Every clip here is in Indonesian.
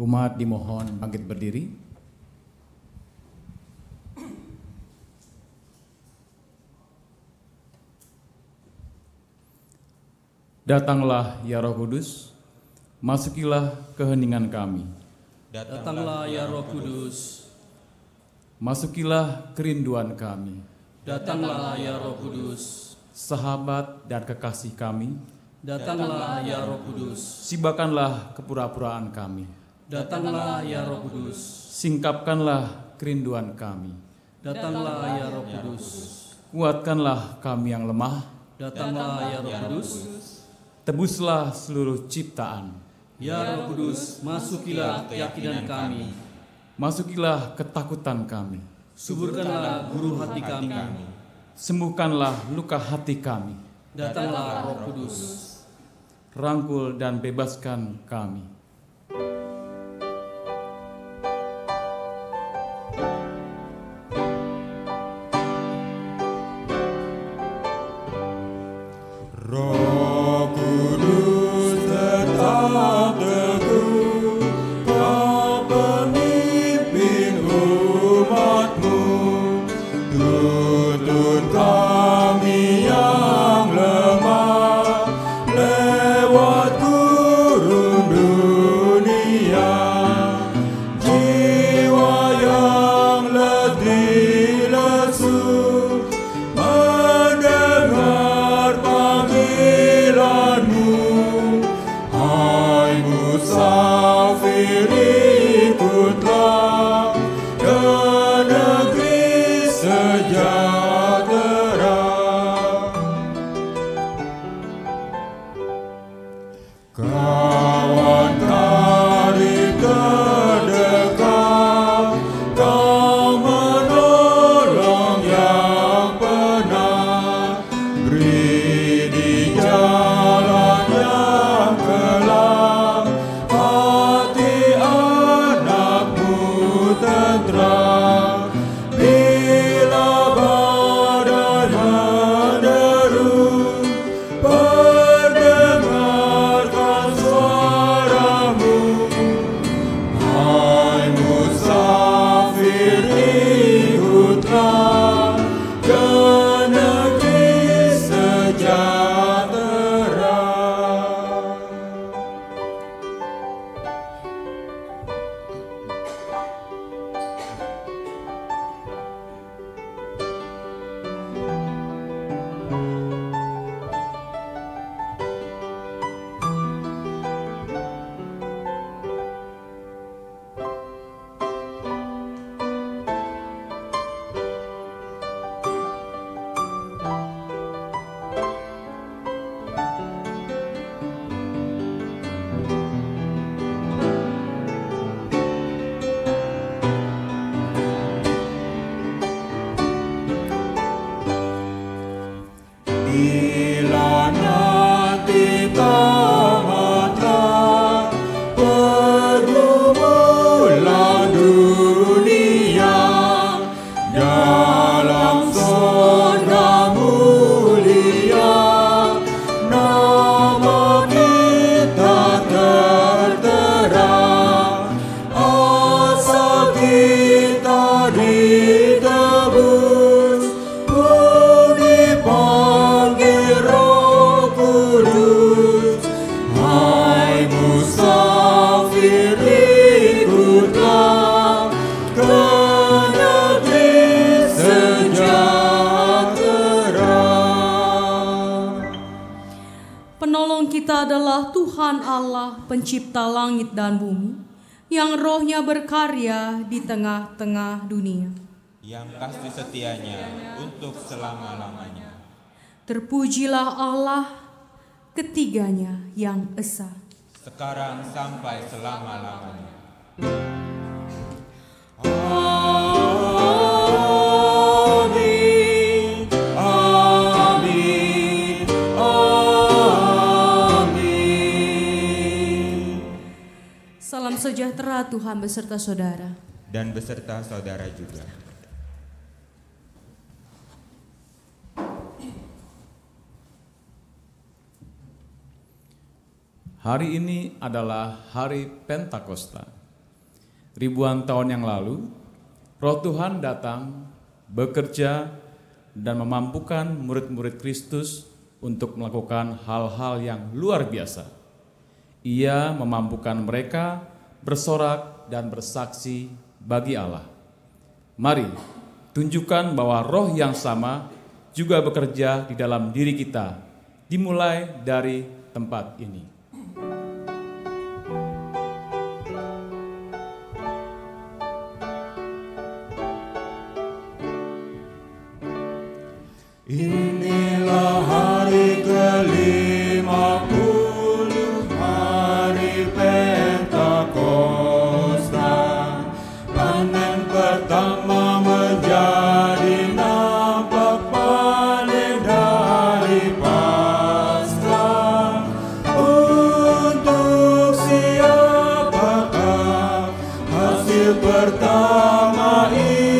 Umat dimohon bangkit berdiri. Datanglah ya Roh Kudus, masukilah keheningan kami. Datanglah ya Roh Kudus, masukilah kerinduan kami. datanglah ya Roh Kudus, Sahabat dan kekasih kami, datanglah ya Roh Kudus, sibakanlah kepura-puraan kami. datanglah ya Roh Kudus, Singkapkanlah kerinduan kami. datanglah ya Roh Kudus, Kuatkanlah kami yang lemah. datanglah ya Roh Kudus, Tebuslah seluruh ciptaan. ya Roh Kudus, masukilah keyakinan kami, Masukilah ketakutan kami. suburkanlah guru hati kami, Sembuhkanlah luka hati kami. datanglah Roh Kudus, Rangkul dan bebaskan kami. Roh Kudus tetap teguh, Kau pemimpin umat-Mu. Tuntun kami yang lemah lewat gurun dunia. Jiwa yang letih lesu mendengar panggilan-Mu. Hai musafir, ikutlah ke negeri sejahtera. Kawan karib terdekat, Kau menolong yang penat. Beri di jalan yang gelap, hati anak-Mu tentram. Bila badai menderu, perdengarkan suara-Mu. Hai musafir, ikutlah ke negeri sejahtera. Bila nanti tamatlah pergumulan dunia, dalam surga mulia nama kita tertera. Asal kita ditebus, dipanggil Roh Kudus. Hai musafir, ikutlah ke negeri sejahtera. Penolong kita adalah Tuhan Allah, pencipta langit dan bumi, yang rohnya berkarya di tengah-tengah dunia. yang kasih setianya untuk selama-lamanya. Terpujilah Allah, ketiganya yang esa. Sekarang sampai selama-lamanya. Amin, amin, amin. Salam sejahtera Tuhan beserta saudara. Dan beserta saudara juga. Hari ini adalah hari Pentakosta, Ribuan tahun yang lalu, Roh Tuhan datang, bekerja, dan memampukan murid-murid Kristus untuk melakukan hal-hal yang luar biasa. Ia memampukan mereka bersorak dan bersaksi bagi Allah. Mari, tunjukkan bahwa roh yang sama juga bekerja di dalam diri kita, dimulai dari tempat ini. Inilah hari ke-50, hari Pentakosta. Panen pertama menjadi nampak panen dari Paskah. Untuk siapakah hasil pertama ini?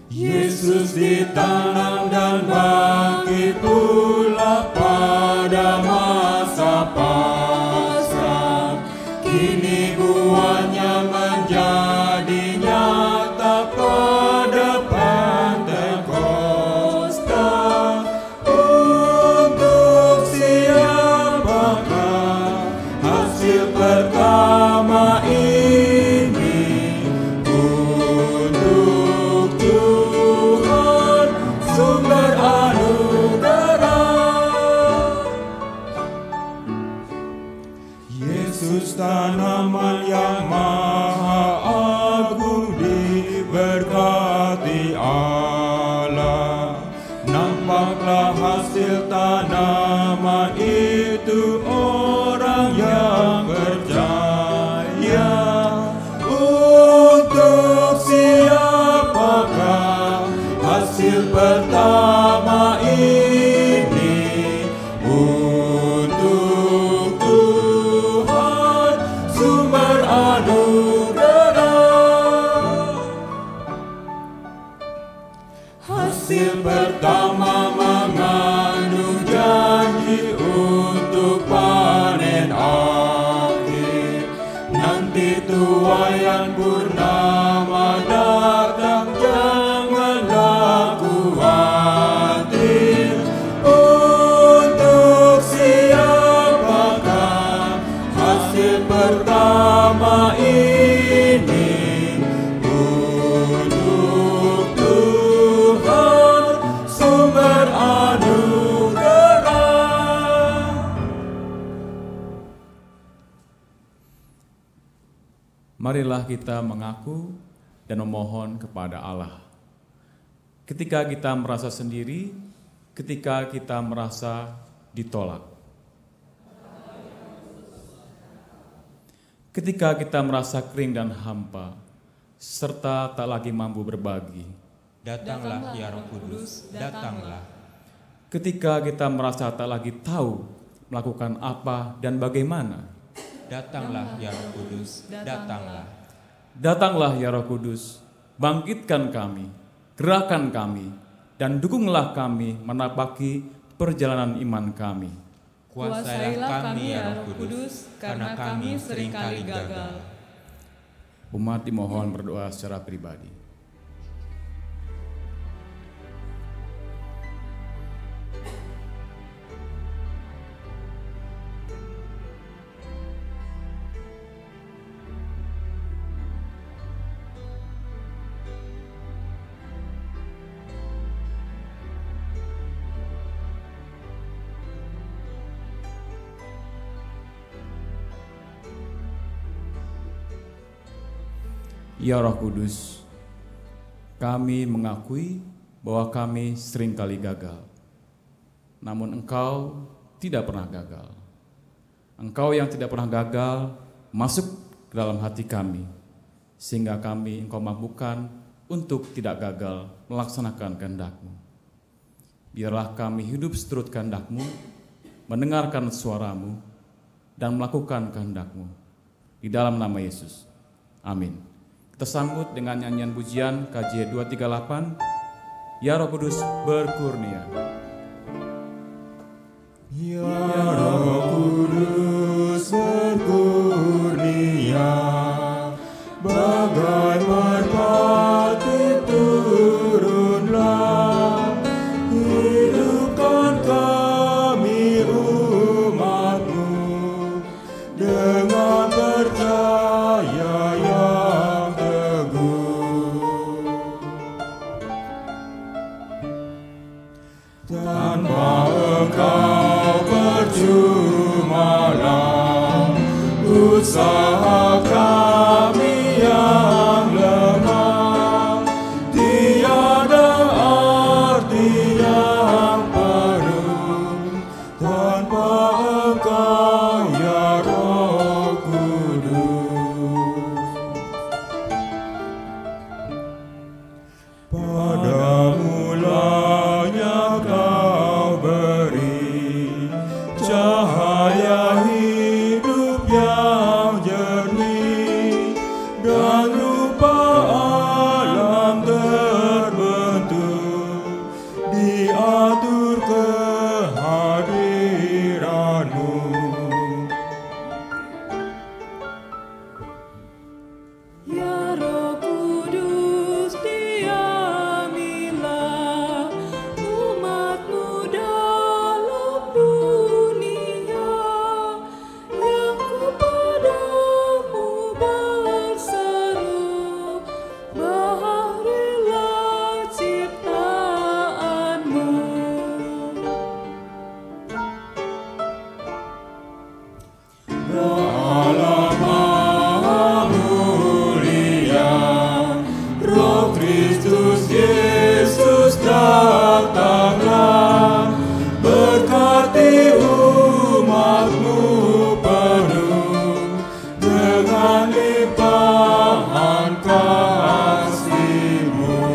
Yesus ditanam dan bangkit pula pada masa Paskah. Kini buahnya menjadi nyata pada Pentakosta. Untuk siapakah hasil pertama ini? Yesus tanaman yang maha agung diberkati Allah. Nampaklah hasil tanaman itu orang yang percaya. Untuk siapakah hasil pertama ini? Untuk Tuhan sumber anugerah. Hasil pertama mengandung janji untuk panen akhir. Nanti tuaian purnama datang, janganlah khawatir. Untuk siapakah hasil pertama ini? Untuk Tuhan sumber anugerah. Marilah kita mengaku dan memohon kepada Allah. Ketika kita merasa sendiri, ketika kita merasa ditolak, ketika kita merasa kering dan hampa, serta tak lagi mampu berbagi. Datanglah ya Roh Kudus, datanglah. Ketika kita merasa tak lagi tahu melakukan apa dan bagaimana. Datanglah ya Roh Kudus, datanglah. Datanglah ya Roh Kudus, bangkitkan kami, gerakkan kami, dan dukunglah kami menapaki perjalanan iman kami. Kuasailah kami ya Roh Kudus, karena kami seringkali gagal. Umat dimohon berdoa secara pribadi. Ya Roh Kudus, kami mengakui bahwa kami seringkali gagal. Namun Engkau tidak pernah gagal. Engkau yang tidak pernah gagal masuk ke dalam hati kami, sehingga kami Engkau mampukan untuk tidak gagal melaksanakan kehendak-Mu. Biarlah kami hidup seturut kehendak-Mu, mendengarkan suara-Mu, dan melakukan kehendak-Mu. Di dalam nama Yesus. Amin. Kita sambut dengan nyanyian pujian KJ 238, Ya Roh Kudus berkurnia. Ya Roh Kudus berkurnia, bagai merpati turunlah, hidupkan kami umat-Mu dengan percaya yang teguh. Tanpa Engkau percumalah usaha kami yang lemah, tiada arti yang penuh tanpa Engkau ya Roh Kudus. Pada mulanya Kau beri cahaya hidup yang jernih, dan rupa alam terbentuk diatur kehadiran-Mu. Ya Roh Kudus, diamilah umat-Mu dalam dunia yang kepada-Mu berseru, baharilah ciptaan-Mu. Roh Allah Maha Mulia, Roh Kristus Yesus datanglah, berkati umat-Mu penuh dengan limpahan kasih-Mu.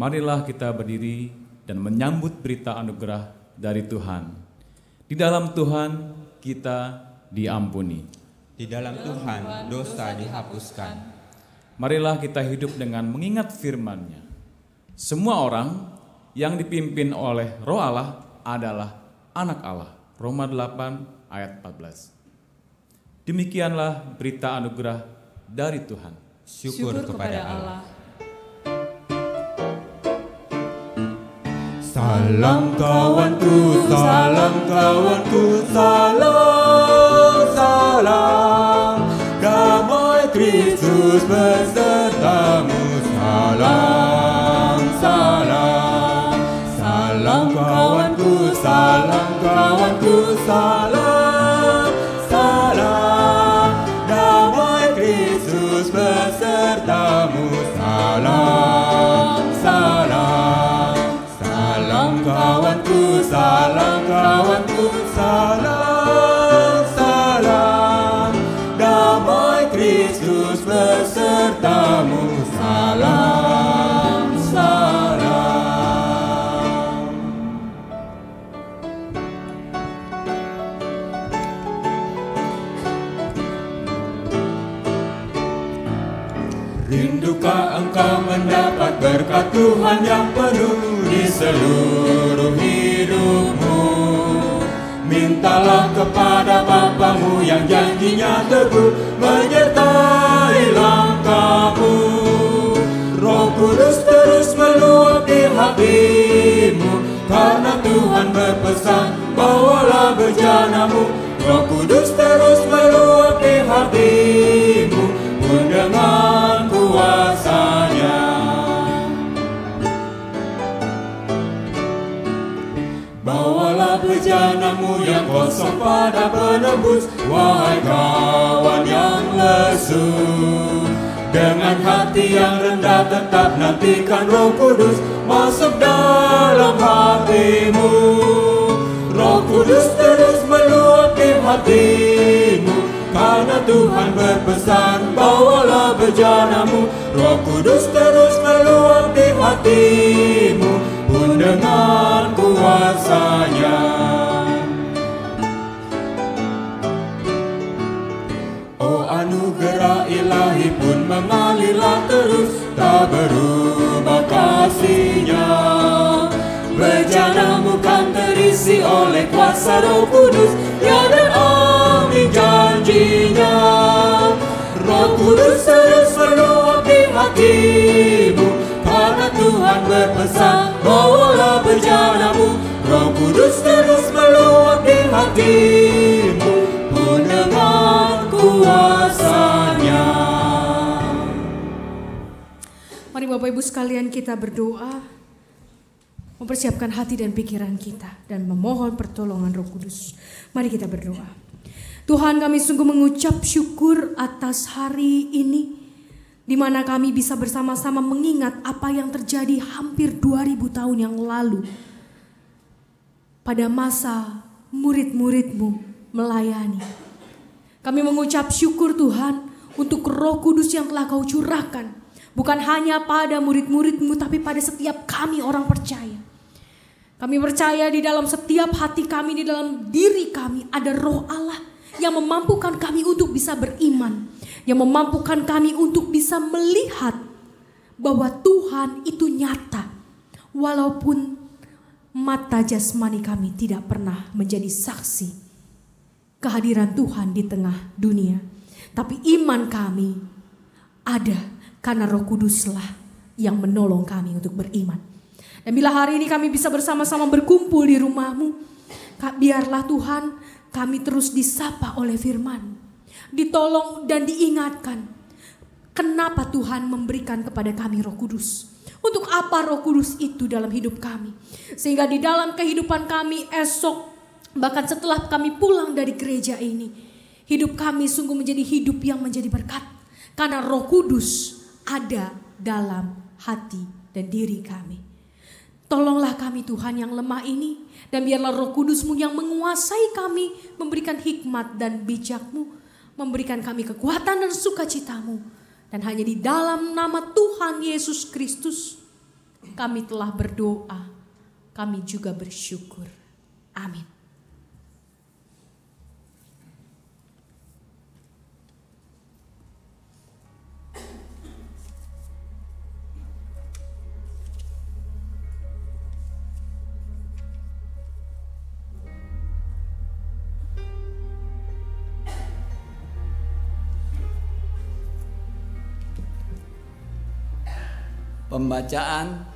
Marilah kita berdiri dan menyambut berita anugerah dari Tuhan. Di dalam Tuhan kita diampuni. Di dalam Tuhan dosa dihapuskan. Marilah kita hidup dengan mengingat firman-Nya. Semua orang yang dipimpin oleh Roh Allah adalah anak Allah. Roma 8 ayat 14. Demikianlah berita anugerah dari Tuhan. Syukur kepada Allah. Salam kawanku, salam kawanku, salam, salam. Damai Kristus besertamu, salam, salam. Salam kawanku, salam kawanku, salam, salam. Damai Kristus besertamu, salam, salam. Salam kawanku, salam kawanku, salam, salam. Damai Kristus besertamu, salam, salam. Rindukah engkau mendapat berkat Tuhan yang penuh di seluruh hidupmu? Mintalah kepada Bapamu yang janjinya teguh menyertai langkahmu. Roh Kudus terus meluapi hatimu, karena Tuhan berpesan, bawalah bejanamu. Roh Kudus terus meluapi hatimu, pun dengan kuasa-Nya. Bawalah bejanamu yang kosong pada penebus, wahai kawan yang lesu. Dengan hati yang rendah tetap nantikan Roh Kudus masuk dalam hatimu. Roh Kudus terus meluapi hatimu, karena Tuhan berpesan, bawalah bejanamu. Roh Kudus terus meluapi hatimu, pun dengan kuasanya. Oh, anugerah ilahi pun mengalirlah terus, tak berubah kasihnya. Bejanamu kan terisi oleh kuasa Roh Kudus, ya dan amin janjinya. Roh Kudus terus meluapi hatimu, karena Tuhan berpesan, bawalah bejanamu. Roh Kudus terus meluapi hatimu, pun dengan kuasanya. Mari Bapak Ibu sekalian kita berdoa, mempersiapkan hati dan pikiran kita, dan memohon pertolongan Roh Kudus. Mari kita berdoa. Tuhan, kami sungguh mengucap syukur atas hari ini, di mana kami bisa bersama-sama mengingat apa yang terjadi hampir 2000 tahun yang lalu. Pada masa murid-murid-Mu melayani. Kami mengucap syukur Tuhan untuk Roh Kudus yang telah Kau curahkan. Bukan hanya pada murid-murid-Mu, tapi pada setiap kami orang percaya. Kami percaya di dalam setiap hati kami, di dalam diri kami ada Roh Allah yang memampukan kami untuk bisa beriman, yang memampukan kami untuk bisa melihat bahwa Tuhan itu nyata, walaupun mata jasmani kami tidak pernah menjadi saksi kehadiran Tuhan di tengah dunia. Tapi iman kami ada karena Roh Kuduslah yang menolong kami untuk beriman. Dan bila hari ini kami bisa bersama-sama berkumpul di rumah-Mu, biarlah Tuhan kami terus disapa oleh firman, ditolong dan diingatkan kenapa Tuhan memberikan kepada kami Roh Kudus. Untuk apa Roh Kudus itu dalam hidup kami. Sehingga di dalam kehidupan kami esok, bahkan setelah kami pulang dari gereja ini, hidup kami sungguh menjadi hidup yang menjadi berkat. Karena Roh Kudus ada dalam hati dan diri kami. Tolonglah kami Tuhan yang lemah ini, dan biarlah Roh Kudus-Mu yang menguasai kami, memberikan hikmat dan bijak-Mu, memberikan kami kekuatan dan sukacita-Mu. Dan hanya di dalam nama Tuhan Yesus Kristus kami telah berdoa, kami juga bersyukur. Amin. Pembacaan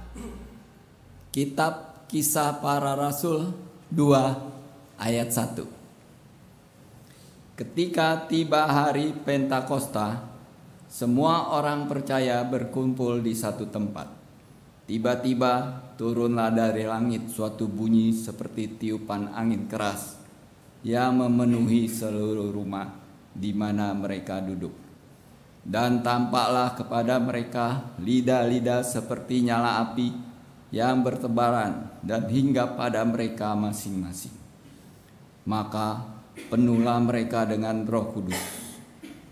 Kitab Kisah Para Rasul 2 ayat 1. Ketika tiba hari Pentakosta, semua orang percaya berkumpul di satu tempat. Tiba-tiba turunlah dari langit suatu bunyi seperti tiupan angin keras yang memenuhi seluruh rumah di mana mereka duduk. Dan tampaklah kepada mereka lidah-lidah seperti nyala api yang bertebaran dan hingga pada mereka masing-masing. Maka penuhlah mereka dengan Roh Kudus.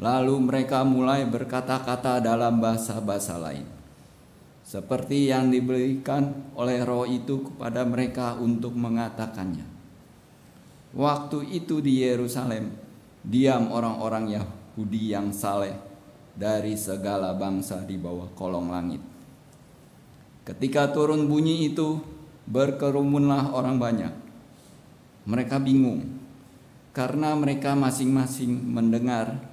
Lalu mereka mulai berkata-kata dalam bahasa-bahasa lain, seperti yang diberikan oleh Roh itu kepada mereka untuk mengatakannya. Waktu itu di Yerusalem diam orang-orang Yahudi yang saleh dari segala bangsa di bawah kolong langit. Ketika turun bunyi itu, berkerumunlah orang banyak. Mereka bingung, karena mereka masing-masing mendengar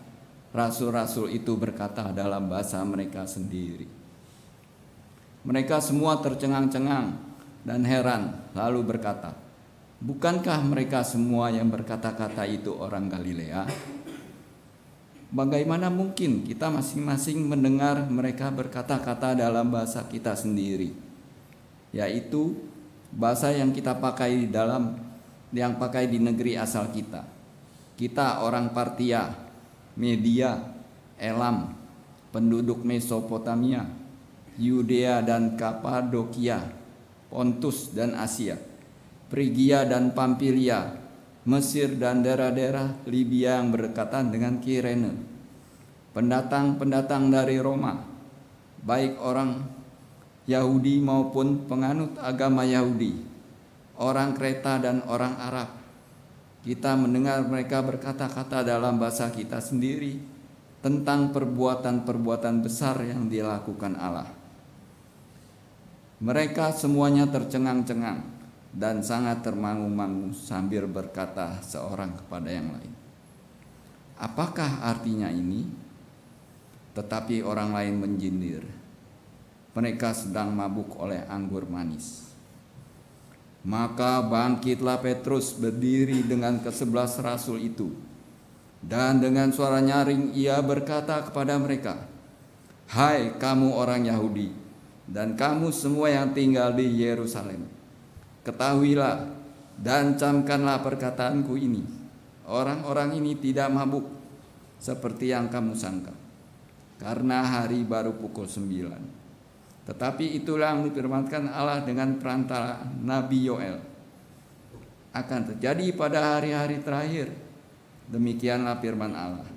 rasul-rasul itu berkata dalam bahasa mereka sendiri. Mereka semua tercengang-cengang dan heran, lalu berkata, "Bukankah mereka semua yang berkata-kata itu orang Galilea? Bagaimana mungkin kita masing-masing mendengar mereka berkata-kata dalam bahasa kita sendiri, yaitu bahasa yang kita pakai di negeri asal kita. Kita orang Partia, Media, Elam, penduduk Mesopotamia, Yudea dan Kapadokia, Pontus dan Asia, Frigia dan Pamfilia, Mesir dan daerah-daerah Libya yang berdekatan dengan Kirene, pendatang-pendatang dari Roma, baik orang Yahudi maupun penganut agama Yahudi, orang Kreta dan orang Arab. Kita mendengar mereka berkata-kata dalam bahasa kita sendiri tentang perbuatan-perbuatan besar yang dilakukan Allah. Mereka semuanya tercengang-cengang dan sangat termangu-mangu sambil berkata seorang kepada yang lain, "Apakah artinya ini?" Tetapi orang lain menjindir, "Mereka sedang mabuk oleh anggur manis." Maka bangkitlah Petrus berdiri dengan ke-11 rasul itu, dan dengan suara nyaring ia berkata kepada mereka, "Hai kamu orang Yahudi, dan kamu semua yang tinggal di Yerusalem, ketahuilah dan camkanlah perkataanku ini. Orang-orang ini tidak mabuk seperti yang kamu sangka, karena hari baru pukul 9. Tetapi itulah yang difirmankan Allah dengan perantara Nabi Yoel. Akan terjadi pada hari-hari terakhir, demikianlah firman Allah,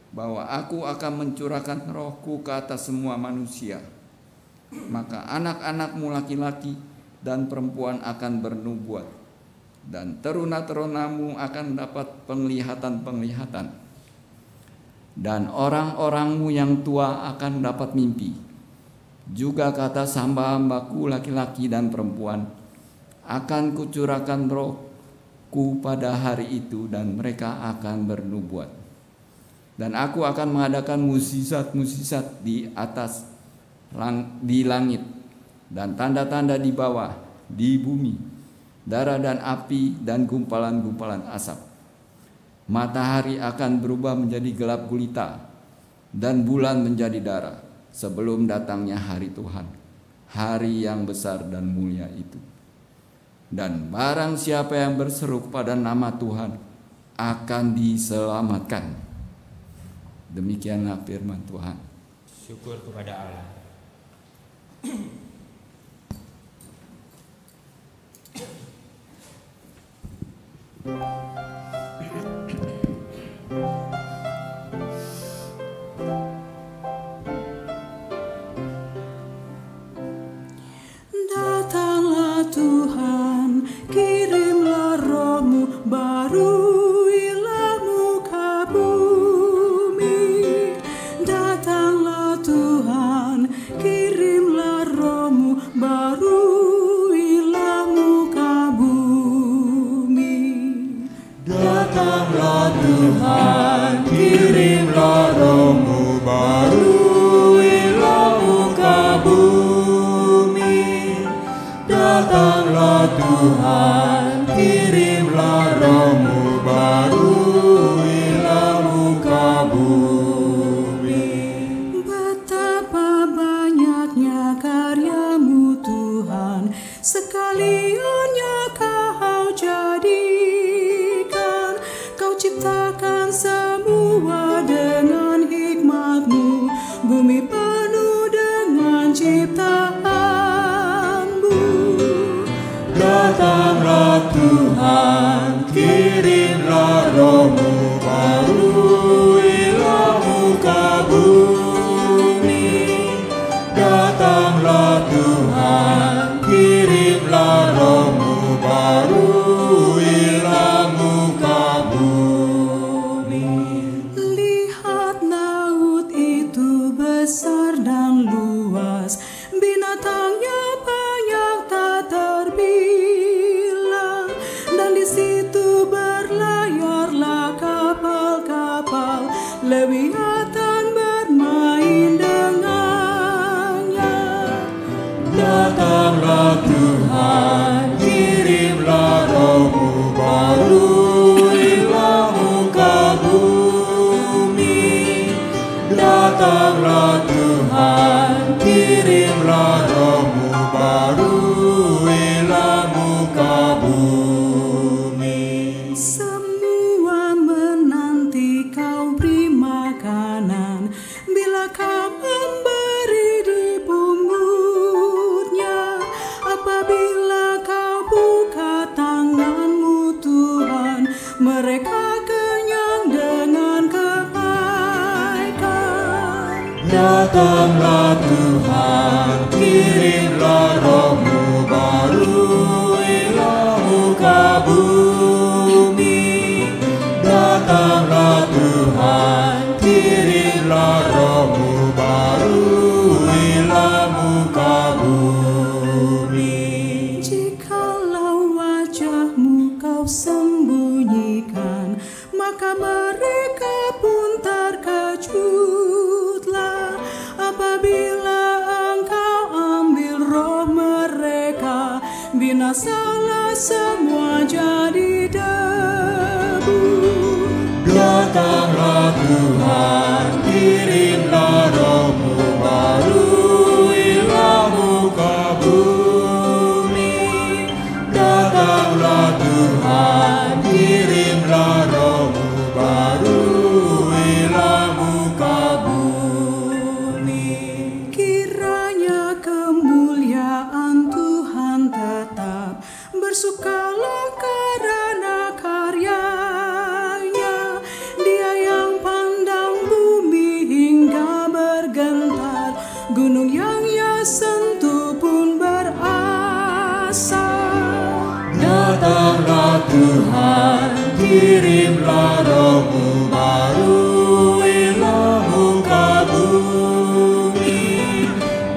bahwa aku akan mencurahkan rohku ke atas semua manusia. Maka anak-anakmu laki-laki dan perempuan akan bernubuat, dan teruna-terunamu akan dapat penglihatan-penglihatan, dan orang-orangmu yang tua akan dapat mimpi. Juga kata hamba-hambaku laki-laki dan perempuan, akan kucurahkan rohku pada hari itu, dan mereka akan bernubuat. Dan aku akan mengadakan mukjizat-mukjizat di langit, dan tanda-tanda di bawah, di bumi, darah dan api dan gumpalan-gumpalan asap. Matahari akan berubah menjadi gelap gulita, dan bulan menjadi darah, sebelum datangnya hari Tuhan, hari yang besar dan mulia itu. Dan barang siapa yang berseru kepada nama Tuhan akan diselamatkan." Demikianlah firman Tuhan. Syukur kepada Allah. Datanglah Tuhan, kirimlah roh-Mu, baruilah muka bumi. Datanglah Tuhan, kirimlah roh-Mu, baruilah muka bumi. Datanglah Tuhan, kirimlah roh-Mu, baruilah muka bumi. Datanglah Tuhan, kirimlah roh-Mu, baruilah muka bumi. Betapa banyaknya karya-Mu Tuhan, sekaliannya Kau jadikan. Kau ciptakan semua dengan hikmat-Mu, bumi penuh dengan ciptaan-Mu. Datanglah Tuhan, kirimlah roh-Mu, baruilah muka bumi. Datanglah Tuhan, kirimlah roh-Mu, baruilah muka bumi. Lihat laut itu besar dan luas, binatangnya banyak tak terbilang, dan di sini muka bumi. Semua menanti kau beri makanan, bila kau memberi di pungutnya. Apabila kau buka tanganmu Tuhan, mereka kenyang dengan kebaikan. Datanglah Tuhan, kirimlah roh-Mu baruilah muka bumi. Datanglah Tuhan, kirimlah roh-Mu baruilah muka bumi. Jikalau wajahmu kau sembunyikan, maka mereka pun terkejutlah. Apabila engkau ambil roh mereka, binasalah semua jadi debu. Datanglah Tuhan, kirimlah roh-Mu baruilah muka bumi. Datanglah Tuhan, kirimlah roh-Mu baruilah muka bumi. Kiranya kemuliaan Tuhan tetap, bersukalah karena karyanya. Dia yang pandang bumi hingga bergentar, gunung yang ia sentuh pun berasa. Datanglah Tuhan, kirimlah roh-Mu baruilah muka bumi.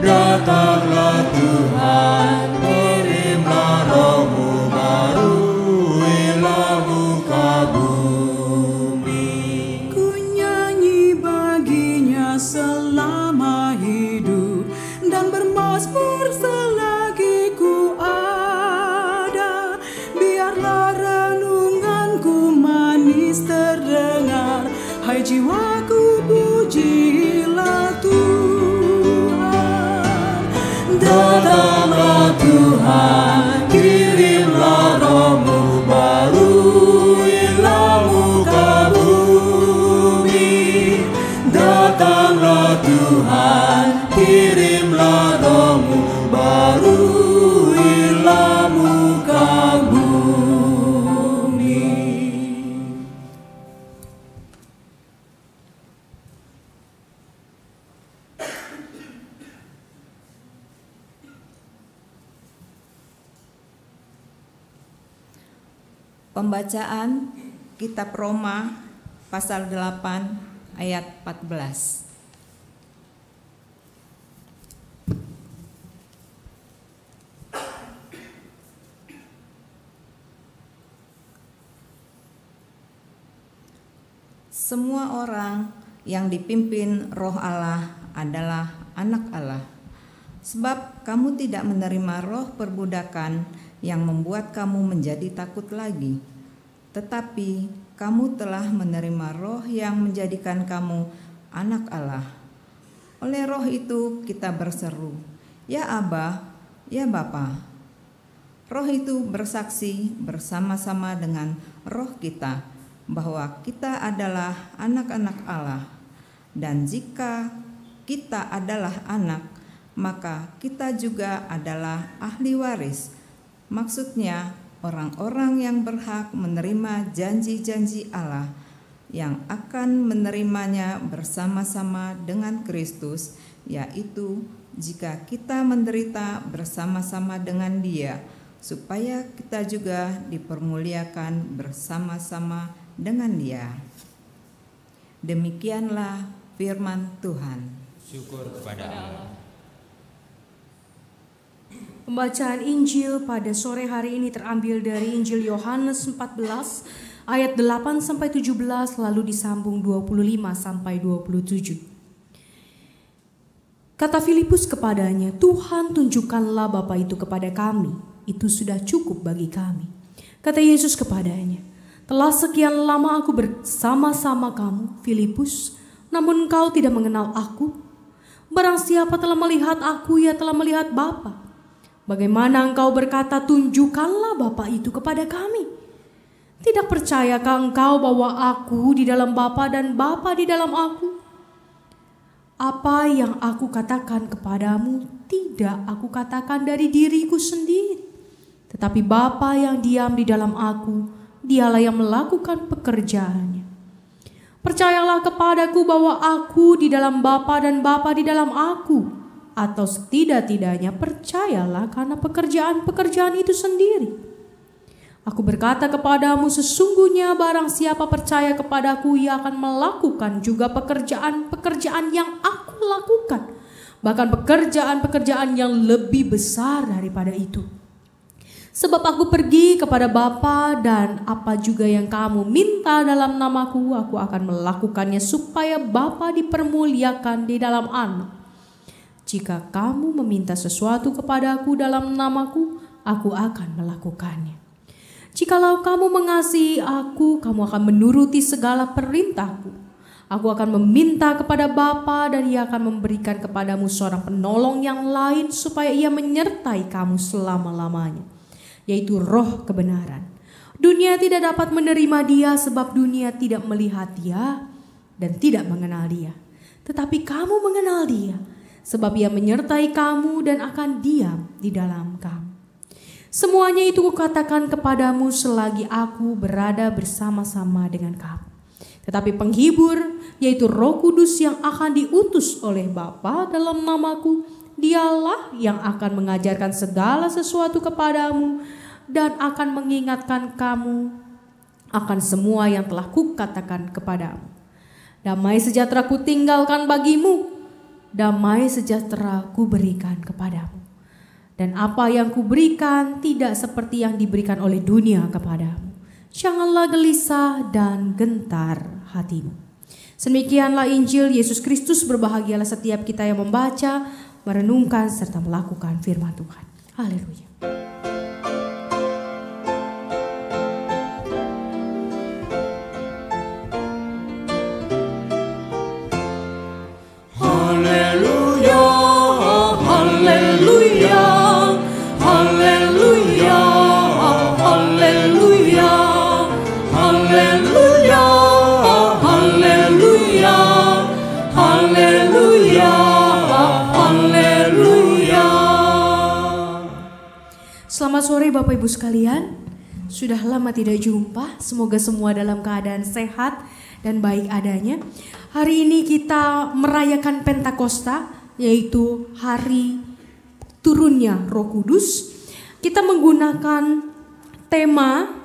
Datanglah Tuhan, kirimlah roh-Mu baruilah muka bumi. Ku nyanyi baginya selama hidup, dan bermazmur selagi ku ada. Biarlah renunganku manis terdengar, hai jiwaku pujilah Tuhan. Datanglah Tuhan, kirimlah roh-Mu baruilah muka bumi. Datanglah Tuhan, kirimlah roh-Mu baruilah muka bumi. Pembacaan Kitab Roma pasal 8 ayat 14. Semua orang yang dipimpin Roh Allah adalah anak Allah. Sebab kamu tidak menerima roh perbudakan yang membuat kamu menjadi takut lagi, tetapi kamu telah menerima roh yang menjadikan kamu anak Allah. Oleh roh itu kita berseru, ya Aba, ya Bapa. Roh itu bersaksi bersama-sama dengan roh kita bahwa kita adalah anak-anak Allah. Dan jika kita adalah anak, maka kita juga adalah ahli waris. Maksudnya orang-orang yang berhak menerima janji-janji Allah, yang akan menerimanya bersama-sama dengan Kristus, yaitu jika kita menderita bersama-sama dengan Dia, supaya kita juga dipermuliakan bersama-sama dengan Dia. Demikianlah firman Tuhan. Syukur kepada Allah. Pembacaan Injil pada sore hari ini terambil dari Injil Yohanes 14 ayat 8 sampai 17 lalu disambung 25 sampai 27. Kata Filipus kepadanya, "Tuhan, tunjukkanlah Bapa itu kepada kami, itu sudah cukup bagi kami." Kata Yesus kepadanya, "Telah sekian lama aku bersama-sama kamu, Filipus, namun engkau tidak mengenal aku. Barang siapa telah melihat aku, ia telah melihat Bapa. Bagaimana engkau berkata, tunjukkanlah Bapa itu kepada kami? Tidak percayakah engkau bahwa aku di dalam Bapa dan Bapa di dalam aku? Apa yang aku katakan kepadamu tidak aku katakan dari diriku sendiri, tetapi Bapa yang diam di dalam aku, dialah yang melakukan pekerjaannya. Percayalah kepadaku bahwa aku di dalam Bapa dan Bapa di dalam aku, atau setidak-tidaknya percayalah karena pekerjaan-pekerjaan itu sendiri. Aku berkata kepadamu, sesungguhnya barang siapa percaya kepadaku, ia akan melakukan juga pekerjaan-pekerjaan yang aku lakukan, bahkan pekerjaan-pekerjaan yang lebih besar daripada itu. Sebab aku pergi kepada Bapa, dan apa juga yang kamu minta dalam namaku, aku akan melakukannya supaya Bapa dipermuliakan di dalam Anak. Jika kamu meminta sesuatu kepadaku dalam namaku, aku akan melakukannya. Jikalau kamu mengasihi aku, kamu akan menuruti segala perintahku. Aku akan meminta kepada Bapa, dan ia akan memberikan kepadamu seorang penolong yang lain, supaya ia menyertai kamu selama-lamanya, yaitu Roh kebenaran. Dunia tidak dapat menerima dia, sebab dunia tidak melihat dia dan tidak mengenal dia. Tetapi kamu mengenal dia, sebab ia menyertai kamu dan akan diam di dalam kamu. Semuanya itu kukatakan kepadamu selagi aku berada bersama-sama dengan kamu. Tetapi penghibur, yaitu Roh Kudus yang akan diutus oleh Bapa dalam namaku, dialah yang akan mengajarkan segala sesuatu kepadamu dan akan mengingatkan kamu akan semua yang telah kukatakan kepadamu. Damai sejahtera kutinggalkan bagimu, damai sejahtera kuberikan kepadamu. Dan apa yang kuberikan tidak seperti yang diberikan oleh dunia kepadamu. Janganlah gelisah dan gentar hatimu. Demikianlah Injil Yesus Kristus. Berbahagialah setiap kita yang membaca, merenungkan, serta melakukan firman Tuhan. Haleluya. Haleluya, haleluya, haleluya, haleluya, haleluya, haleluya, haleluya, haleluya. Selamat sore Bapak Ibu sekalian. Sudah lama tidak jumpa. Semoga semua dalam keadaan sehat dan baik adanya. Hari ini kita merayakan Pentakosta, yaitu hari turunnya Roh Kudus. Kita menggunakan tema,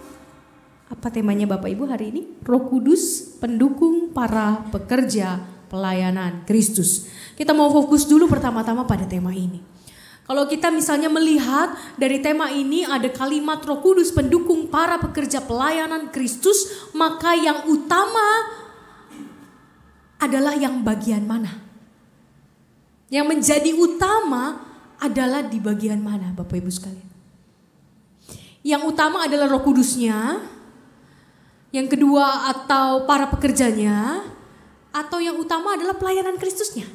apa temanya Bapak Ibu hari ini? Roh Kudus, pendukung para pekerja pelayanan Kristus. Kita mau fokus dulu pertama-tama pada tema ini. Kalau kita misalnya melihat dari tema ini ada kalimat Roh Kudus pendukung para pekerja pelayanan Kristus, maka yang utama adalah yang bagian mana? Yang menjadi utama adalah di bagian mana Bapak Ibu sekalian? Yang utama adalah Roh Kudusnya, yang kedua atau para pekerjanya, atau yang utama adalah pelayanan Kristusnya?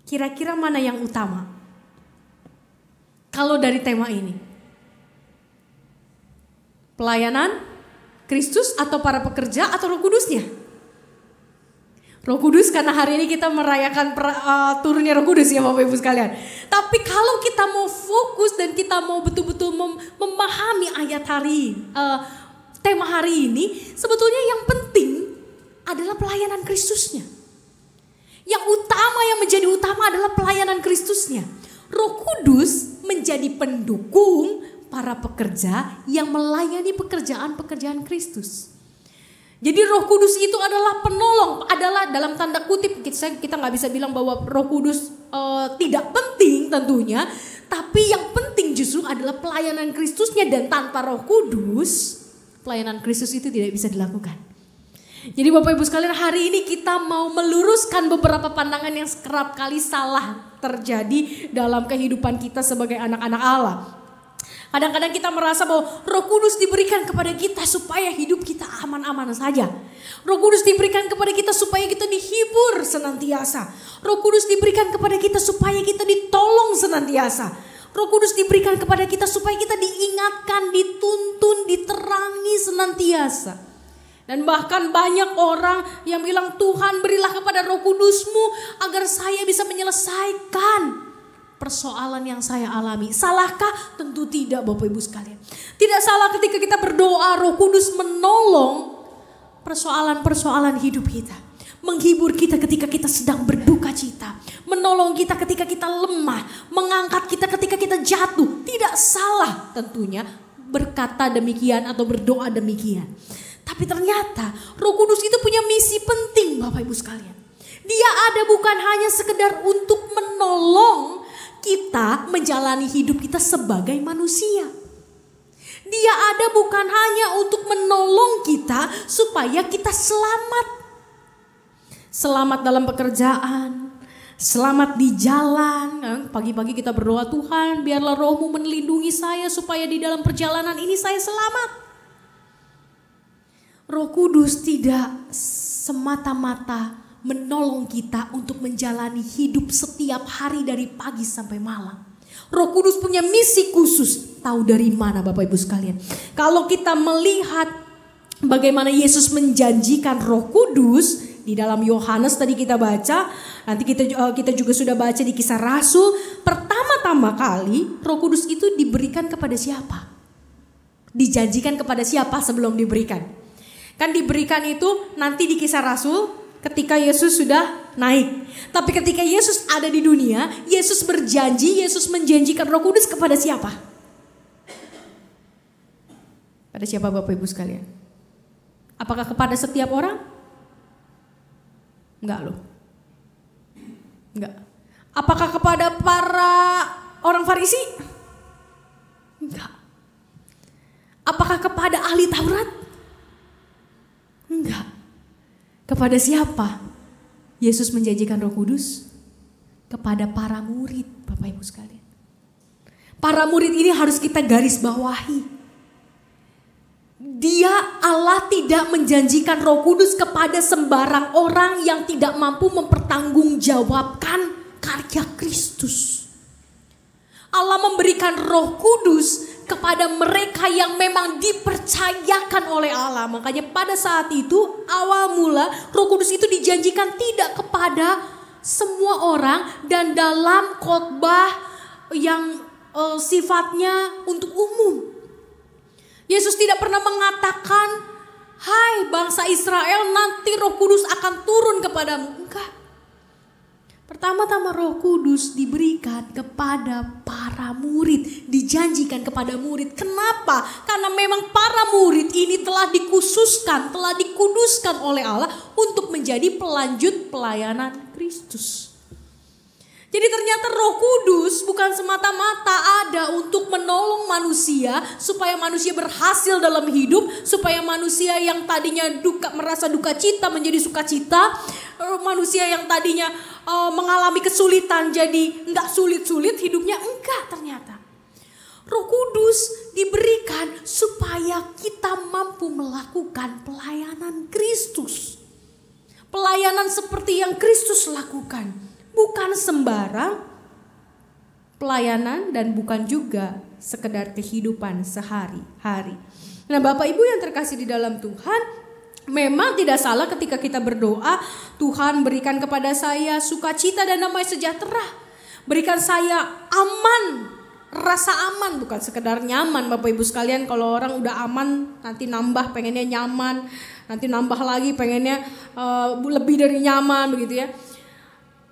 Kira-kira mana yang utama? Kalau dari tema ini, pelayanan Kristus atau para pekerja atau Roh Kudusnya? Roh Kudus, karena hari ini kita merayakan turunnya Roh Kudus ya Bapak Ibu sekalian. Tapi kalau kita mau fokus dan kita mau betul-betul memahami ayat tema hari ini, sebetulnya yang penting adalah pelayanan Kristusnya. Yang utama, yang menjadi utama adalah pelayanan Kristusnya. Roh Kudus menjadi pendukung para pekerja yang melayani pekerjaan-pekerjaan Kristus. Jadi Roh Kudus itu adalah penolong, adalah dalam tanda kutip, kita nggak bisa bilang bahwa Roh Kudus tidak penting tentunya, tapi yang penting justru adalah pelayanan Kristusnya, dan tanpa Roh Kudus pelayanan Kristus itu tidak bisa dilakukan. Jadi Bapak Ibu sekalian, hari ini kita mau meluruskan beberapa pandangan yang kerap kali salah terjadi dalam kehidupan kita sebagai anak-anak Allah. Kadang-kadang kita merasa bahwa Roh Kudus diberikan kepada kita supaya hidup kita aman-aman saja. Roh Kudus diberikan kepada kita supaya kita dihibur senantiasa. Roh Kudus diberikan kepada kita supaya kita ditolong senantiasa. Roh Kudus diberikan kepada kita supaya kita diingatkan, dituntun, diterangi senantiasa. Dan bahkan banyak orang yang bilang, Tuhan berilah kepada Roh Kudus-Mu agar saya bisa menyelesaikan persoalan yang saya alami. Salahkah? Tentu tidak, Bapak Ibu sekalian. Tidak salah ketika kita berdoa Roh Kudus menolong persoalan-persoalan hidup kita. Menghibur kita ketika kita sedang berduka cita. Menolong kita ketika kita lemah. Mengangkat kita ketika kita jatuh. Tidak salah tentunya berkata demikian atau berdoa demikian. Tapi ternyata Roh Kudus itu punya misi penting, Bapak Ibu sekalian. Dia ada bukan hanya sekedar untuk menolong kita menjalani hidup kita sebagai manusia. Dia ada bukan hanya untuk menolong kita supaya kita selamat. Selamat dalam pekerjaan, selamat di jalan. Pagi-pagi kita berdoa, Tuhan biarlah Roh-Mu melindungi saya supaya di dalam perjalanan ini saya selamat. Roh Kudus tidak semata-mata menolong kita untuk menjalani hidup setiap hari dari pagi sampai malam. Roh Kudus punya misi khusus. Tahu dari mana Bapak Ibu sekalian? Kalau kita melihat bagaimana Yesus menjanjikan Roh Kudus di dalam Yohanes tadi kita baca, nanti kita juga sudah baca di Kisah Rasul. Pertama-tama kali Roh Kudus itu diberikan kepada siapa? Dijanjikan kepada siapa sebelum diberikan? Kan diberikan itu nanti di Kisah Rasul ketika Yesus sudah naik. Tapi ketika Yesus ada di dunia, Yesus berjanji, Yesus menjanjikan Roh Kudus kepada siapa? Pada siapa Bapak Ibu sekalian? Apakah kepada setiap orang? Enggak loh. Enggak. Apakah kepada para orang Farisi? Enggak. Apakah kepada ahli Taurat? Enggak. Kepada siapa Yesus menjanjikan Roh Kudus? Kepada para murid, Bapak Ibu sekalian. Para murid ini harus kita garis bawahi. Dia Allah tidak menjanjikan Roh Kudus kepada sembarang orang yang tidak mampu mempertanggungjawabkan karya Kristus. Allah memberikan Roh Kudus kepada mereka yang memang dipercayakan oleh Allah. Makanya pada saat itu awal mula Roh Kudus itu dijanjikan tidak kepada semua orang dan dalam khotbah yang sifatnya untuk umum. Yesus tidak pernah mengatakan, hai bangsa Israel, nanti Roh Kudus akan turun kepadamu. Enggak. Pertama-tama Roh Kudus diberikan kepada para murid, dijanjikan kepada murid. Kenapa? Karena memang para murid ini telah dikhususkan, telah dikuduskan oleh Allah untuk menjadi pelanjut pelayanan Kristus. Jadi ternyata Roh Kudus bukan semata-mata ada untuk menolong manusia supaya manusia berhasil dalam hidup, supaya manusia yang tadinya merasa duka cita menjadi sukacita, manusia yang tadinya mengalami kesulitan jadi enggak sulit-sulit hidupnya. Enggak, ternyata Roh Kudus diberikan supaya kita mampu melakukan pelayanan Kristus. Pelayanan seperti yang Kristus lakukan. Bukan sembarang pelayanan dan bukan juga sekedar kehidupan sehari-hari. Nah, Bapak Ibu yang terkasih di dalam Tuhan, memang tidak salah ketika kita berdoa, Tuhan berikan kepada saya sukacita dan damai sejahtera. Berikan saya aman, rasa aman, bukan sekedar nyaman. Bapak Ibu sekalian, kalau orang udah aman nanti nambah pengennya nyaman, nanti nambah lagi pengennya lebih dari nyaman begitu ya.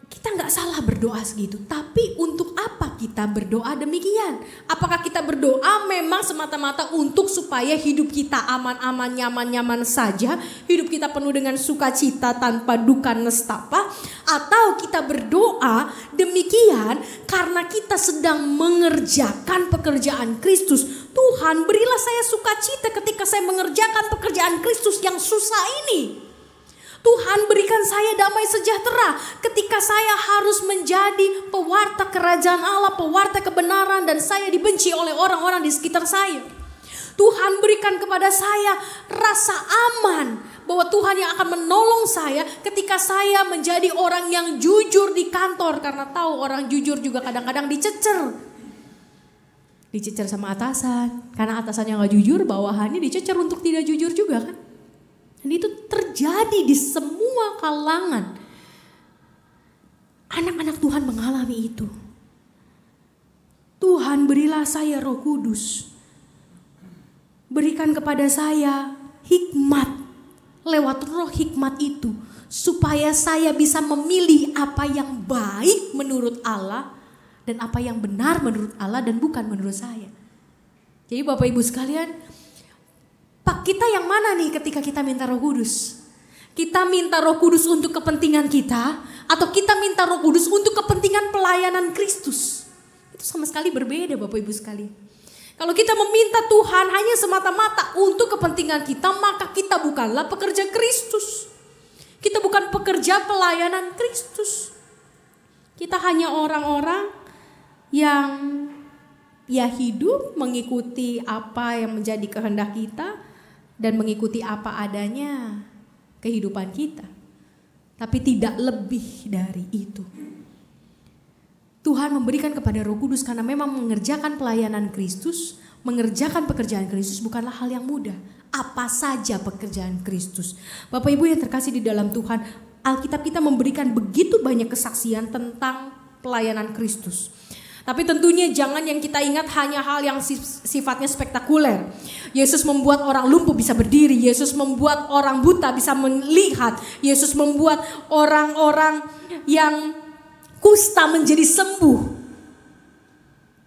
Kita nggak salah berdoa segitu, tapi untuk apa kita berdoa demikian? Apakah kita berdoa memang semata-mata untuk supaya hidup kita aman-aman, nyaman-nyaman saja, hidup kita penuh dengan sukacita tanpa duka nestapa? Atau kita berdoa demikian karena kita sedang mengerjakan pekerjaan Kristus? Tuhan, berilah saya sukacita ketika saya mengerjakan pekerjaan Kristus yang susah ini. Tuhan berikan saya damai sejahtera ketika saya harus menjadi pewarta kerajaan Allah, pewarta kebenaran, dan saya dibenci oleh orang-orang di sekitar saya. Tuhan berikan kepada saya rasa aman bahwa Tuhan yang akan menolong saya ketika saya menjadi orang yang jujur di kantor. Karena tahu orang jujur juga kadang-kadang dicecer. Dicecer sama atasan. Karena atasan yang gak jujur, bawahannya dicecer untuk tidak jujur juga kan. Dan itu terjadi di semua kalangan. Anak-anak Tuhan mengalami itu. Tuhan, berilah saya Roh Kudus. Berikan kepada saya hikmat lewat roh hikmat itu. Supaya saya bisa memilih apa yang baik menurut Allah. Dan apa yang benar menurut Allah dan bukan menurut saya. Jadi Bapak Ibu sekalian, Pak, kita yang mana nih ketika kita minta Roh Kudus? Kita minta Roh Kudus untuk kepentingan kita, atau kita minta Roh Kudus untuk kepentingan pelayanan Kristus? Itu sama sekali berbeda Bapak Ibu sekalian. Kalau kita meminta Tuhan hanya semata-mata untuk kepentingan kita, maka kita bukanlah pekerja Kristus. Kita bukan pekerja pelayanan Kristus. Kita hanya orang-orang yang ya hidup mengikuti apa yang menjadi kehendak kita dan mengikuti apa adanya kehidupan kita. Tapi tidak lebih dari itu. Tuhan memberikan kepada Roh Kudus karena memang mengerjakan pelayanan Kristus, mengerjakan pekerjaan Kristus bukanlah hal yang mudah. Apa saja pekerjaan Kristus. Bapak Ibu yang terkasih di dalam Tuhan, Alkitab kita memberikan begitu banyak kesaksian tentang pelayanan Kristus. Tapi tentunya jangan yang kita ingat hanya hal yang sifatnya spektakuler. Yesus membuat orang lumpuh bisa berdiri. Yesus membuat orang buta bisa melihat. Yesus membuat orang-orang yang kusta menjadi sembuh.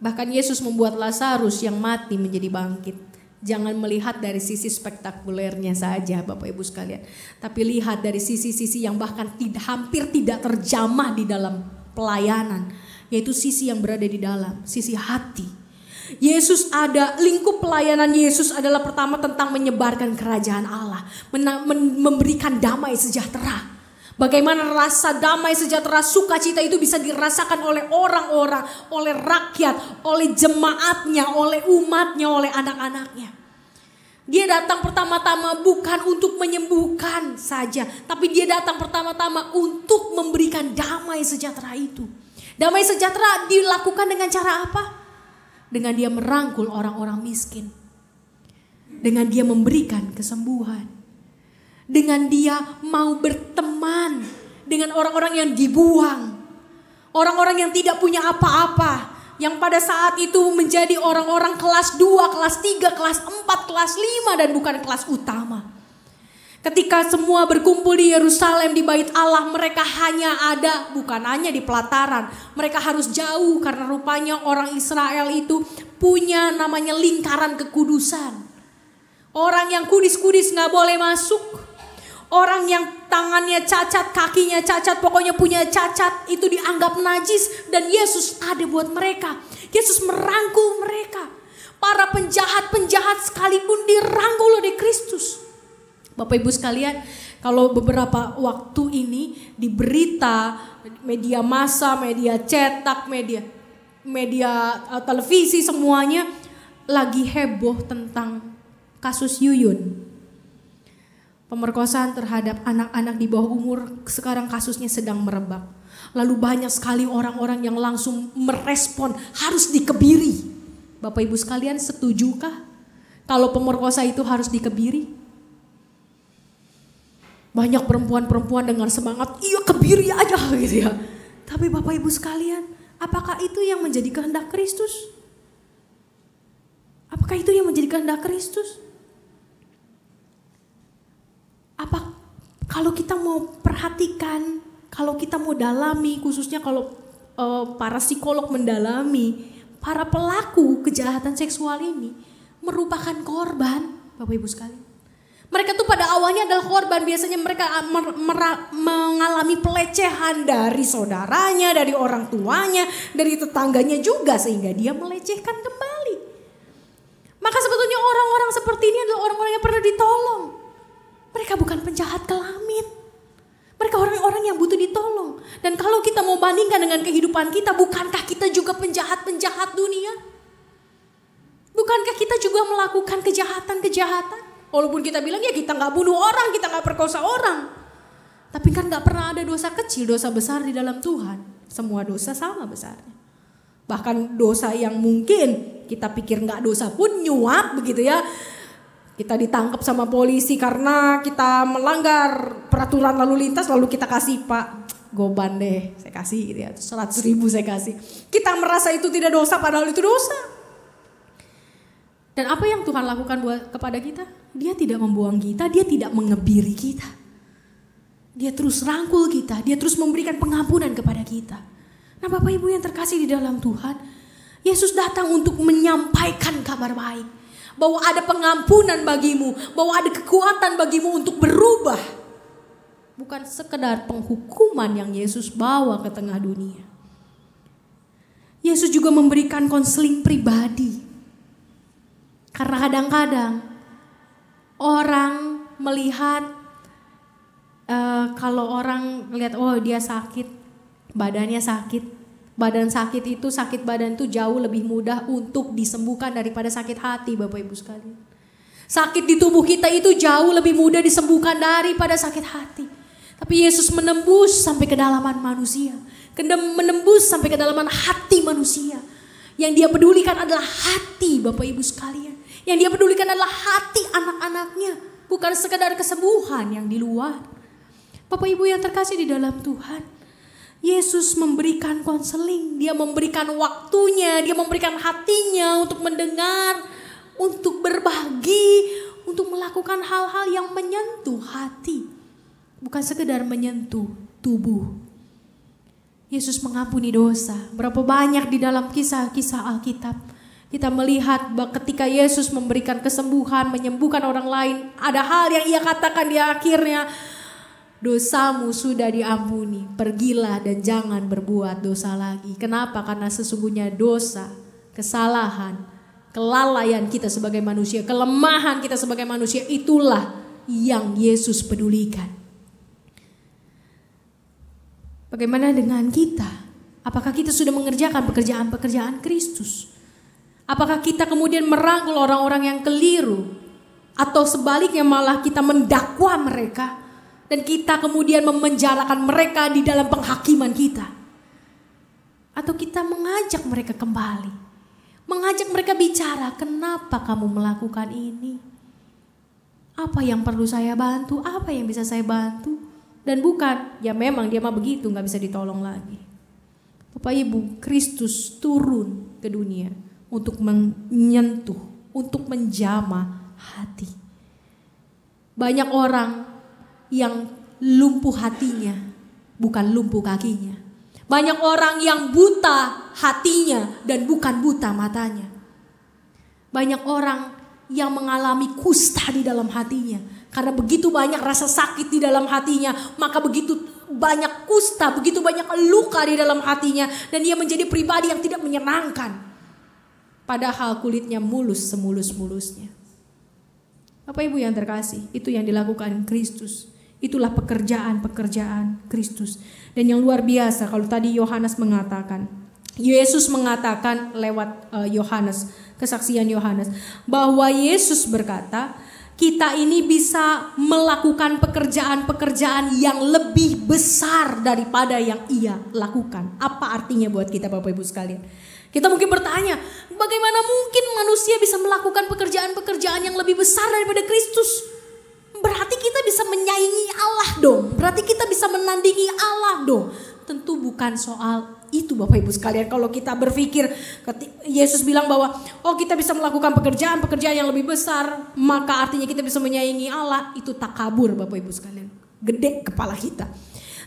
Bahkan Yesus membuat Lazarus yang mati menjadi bangkit. Jangan melihat dari sisi spektakulernya saja Bapak Ibu sekalian. Tapi lihat dari sisi-sisi yang bahkan hampir tidak terjamah di dalam pelayanan. Yaitu sisi yang berada di dalam, sisi hati. Yesus ada, lingkup pelayanan Yesus adalah pertama tentang menyebarkan kerajaan Allah. Memberikan damai sejahtera. Bagaimana rasa damai sejahtera, sukacita itu bisa dirasakan oleh orang-orang, oleh rakyat, oleh jemaatnya, oleh umatnya, oleh anak-anaknya. Dia datang pertama-tama bukan untuk menyembuhkan saja, tapi dia datang pertama-tama untuk memberikan damai sejahtera itu. Damai sejahtera dilakukan dengan cara apa? Dengan dia merangkul orang-orang miskin. Dengan dia memberikan kesembuhan. Dengan dia mau berteman dengan orang-orang yang dibuang. Orang-orang yang tidak punya apa-apa. Yang pada saat itu menjadi orang-orang kelas 2, kelas 3, kelas 4, kelas 5 dan bukan kelas utama. Ketika semua berkumpul di Yerusalem di bait Allah, mereka hanya ada bukan hanya di pelataran. Mereka harus jauh karena rupanya orang Israel itu punya namanya lingkaran kekudusan. Orang yang kudis-kudis gak boleh masuk. Orang yang tangannya cacat, kakinya cacat, pokoknya punya cacat itu dianggap najis. Dan Yesus ada buat mereka. Yesus merangkul mereka. Para penjahat-penjahat sekalipun dirangkul oleh Kristus. Bapak Ibu sekalian, kalau beberapa waktu ini di berita, media massa, media cetak, media televisi semuanya lagi heboh tentang kasus Yuyun. Pemerkosaan terhadap anak-anak di bawah umur sekarang kasusnya sedang merebak. Lalu banyak sekali orang-orang yang langsung merespon harus dikebiri. Bapak Ibu sekalian setujukah kalau pemerkosa itu harus dikebiri? Banyak perempuan-perempuan dengan semangat, iya kebiri aja gitu ya. Tapi Bapak Ibu sekalian, apakah itu yang menjadi kehendak Kristus? Apakah itu yang menjadi kehendak Kristus? Apa kalau kita mau perhatikan, kalau kita mau dalami, khususnya kalau para psikolog mendalami, para pelaku kejahatan seksual ini merupakan korban, Bapak Ibu sekalian. Mereka tuh pada awalnya adalah korban, biasanya mereka mengalami pelecehan dari saudaranya, dari orang tuanya, dari tetangganya juga sehingga dia melecehkan kembali. Maka sebetulnya orang-orang seperti ini adalah orang-orang yang pernah ditolong. Mereka bukan penjahat kelamin. orang yang butuh ditolong. Dan kalau kita mau bandingkan dengan kehidupan kita, bukankah kita juga penjahat-penjahat dunia? Bukankah kita juga melakukan kejahatan-kejahatan? Walaupun kita bilang ya kita gak bunuh orang, kita gak perkosa orang. Tapi kan gak pernah ada dosa kecil, dosa besar di dalam Tuhan. Semua dosa sama besarnya. Bahkan dosa yang mungkin kita pikir gak dosa pun nyuap begitu ya. Kita ditangkap sama polisi karena kita melanggar peraturan lalu lintas, lalu kita kasih Pak goban deh, saya kasih gitu ya, 100.000 saya kasih. Kita merasa itu tidak dosa padahal itu dosa. Dan apa yang Tuhan lakukan kepada kita? Dia tidak membuang kita, dia tidak mengebiri kita. Dia terus rangkul kita, dia terus memberikan pengampunan kepada kita. Nah Bapak Ibu yang terkasih di dalam Tuhan, Yesus datang untuk menyampaikan kabar baik. Bahwa ada pengampunan bagimu, bahwa ada kekuatan bagimu untuk berubah. Bukan sekedar penghukuman yang Yesus bawa ke tengah dunia. Yesus juga memberikan konseling pribadi. Karena kadang-kadang orang melihat kalau orang lihat oh dia sakit, badannya sakit. Badan sakit itu, sakit badan itu jauh lebih mudah untuk disembuhkan daripada sakit hati Bapak Ibu sekalian. Sakit di tubuh kita itu jauh lebih mudah disembuhkan daripada sakit hati. Tapi Yesus menembus sampai kedalaman manusia. Menembus sampai kedalaman hati manusia. Yang dia pedulikan adalah hati Bapak Ibu sekalian. Yang dia pedulikan adalah hati anak-anaknya. Bukan sekedar kesembuhan yang di luar. Bapak Ibu yang terkasih di dalam Tuhan. Yesus memberikan konseling. Dia memberikan waktunya. Dia memberikan hatinya untuk mendengar. Untuk berbagi. Untuk melakukan hal-hal yang menyentuh hati. Bukan sekedar menyentuh tubuh. Yesus mengampuni dosa. Berapa banyak di dalam kisah-kisah Alkitab. Kita melihat bahwa ketika Yesus memberikan kesembuhan, menyembuhkan orang lain. Ada hal yang ia katakan di akhirnya. Dosamu sudah diampuni. Pergilah dan jangan berbuat dosa lagi. Kenapa? Karena sesungguhnya dosa, kesalahan, kelalaian kita sebagai manusia, kelemahan kita sebagai manusia, itulah yang Yesus pedulikan. Bagaimana dengan kita? Apakah kita sudah mengerjakan pekerjaan-pekerjaan Kristus? Apakah kita kemudian merangkul orang-orang yang keliru? Atau sebaliknya malah kita mendakwa mereka dan kita kemudian memenjarakan mereka di dalam penghakiman kita? Atau kita mengajak mereka kembali? Mengajak mereka bicara, kenapa kamu melakukan ini? Apa yang perlu saya bantu? Apa yang bisa saya bantu? Dan bukan, ya memang dia mah begitu, gak bisa ditolong lagi. Bapak Ibu, Kristus turun ke dunia untuk menyentuh, untuk menjamah hati. Banyak orang yang lumpuh hatinya, bukan lumpuh kakinya. Banyak orang yang buta hatinya dan bukan buta matanya. Banyak orang yang mengalami kusta di dalam hatinya. Karena begitu banyak rasa sakit di dalam hatinya, maka begitu banyak kusta, begitu banyak luka di dalam hatinya. Dan dia menjadi pribadi yang tidak menyenangkan. Padahal kulitnya mulus semulus-mulusnya. Bapak Ibu yang terkasih, itu yang dilakukan Kristus. Itulah pekerjaan-pekerjaan Kristus. Dan yang luar biasa kalau tadi Yohanes mengatakan, Yesus mengatakan lewat Yohanes, kesaksian Yohanes, bahwa Yesus berkata, kita ini bisa melakukan pekerjaan-pekerjaan yang lebih besar daripada yang ia lakukan. Apa artinya buat kita Bapak Ibu sekalian? Kita mungkin bertanya, bagaimana mungkin manusia bisa melakukan pekerjaan-pekerjaan yang lebih besar daripada Kristus? Berarti kita bisa menyaingi Allah dong. Berarti kita bisa menandingi Allah dong. Tentu bukan soal itu Bapak Ibu sekalian. Kalau kita berpikir Yesus bilang bahwa kita bisa melakukan pekerjaan-pekerjaan yang lebih besar, maka artinya kita bisa menyaingi Allah. Itu takabur Bapak Ibu sekalian. Gede kepala kita.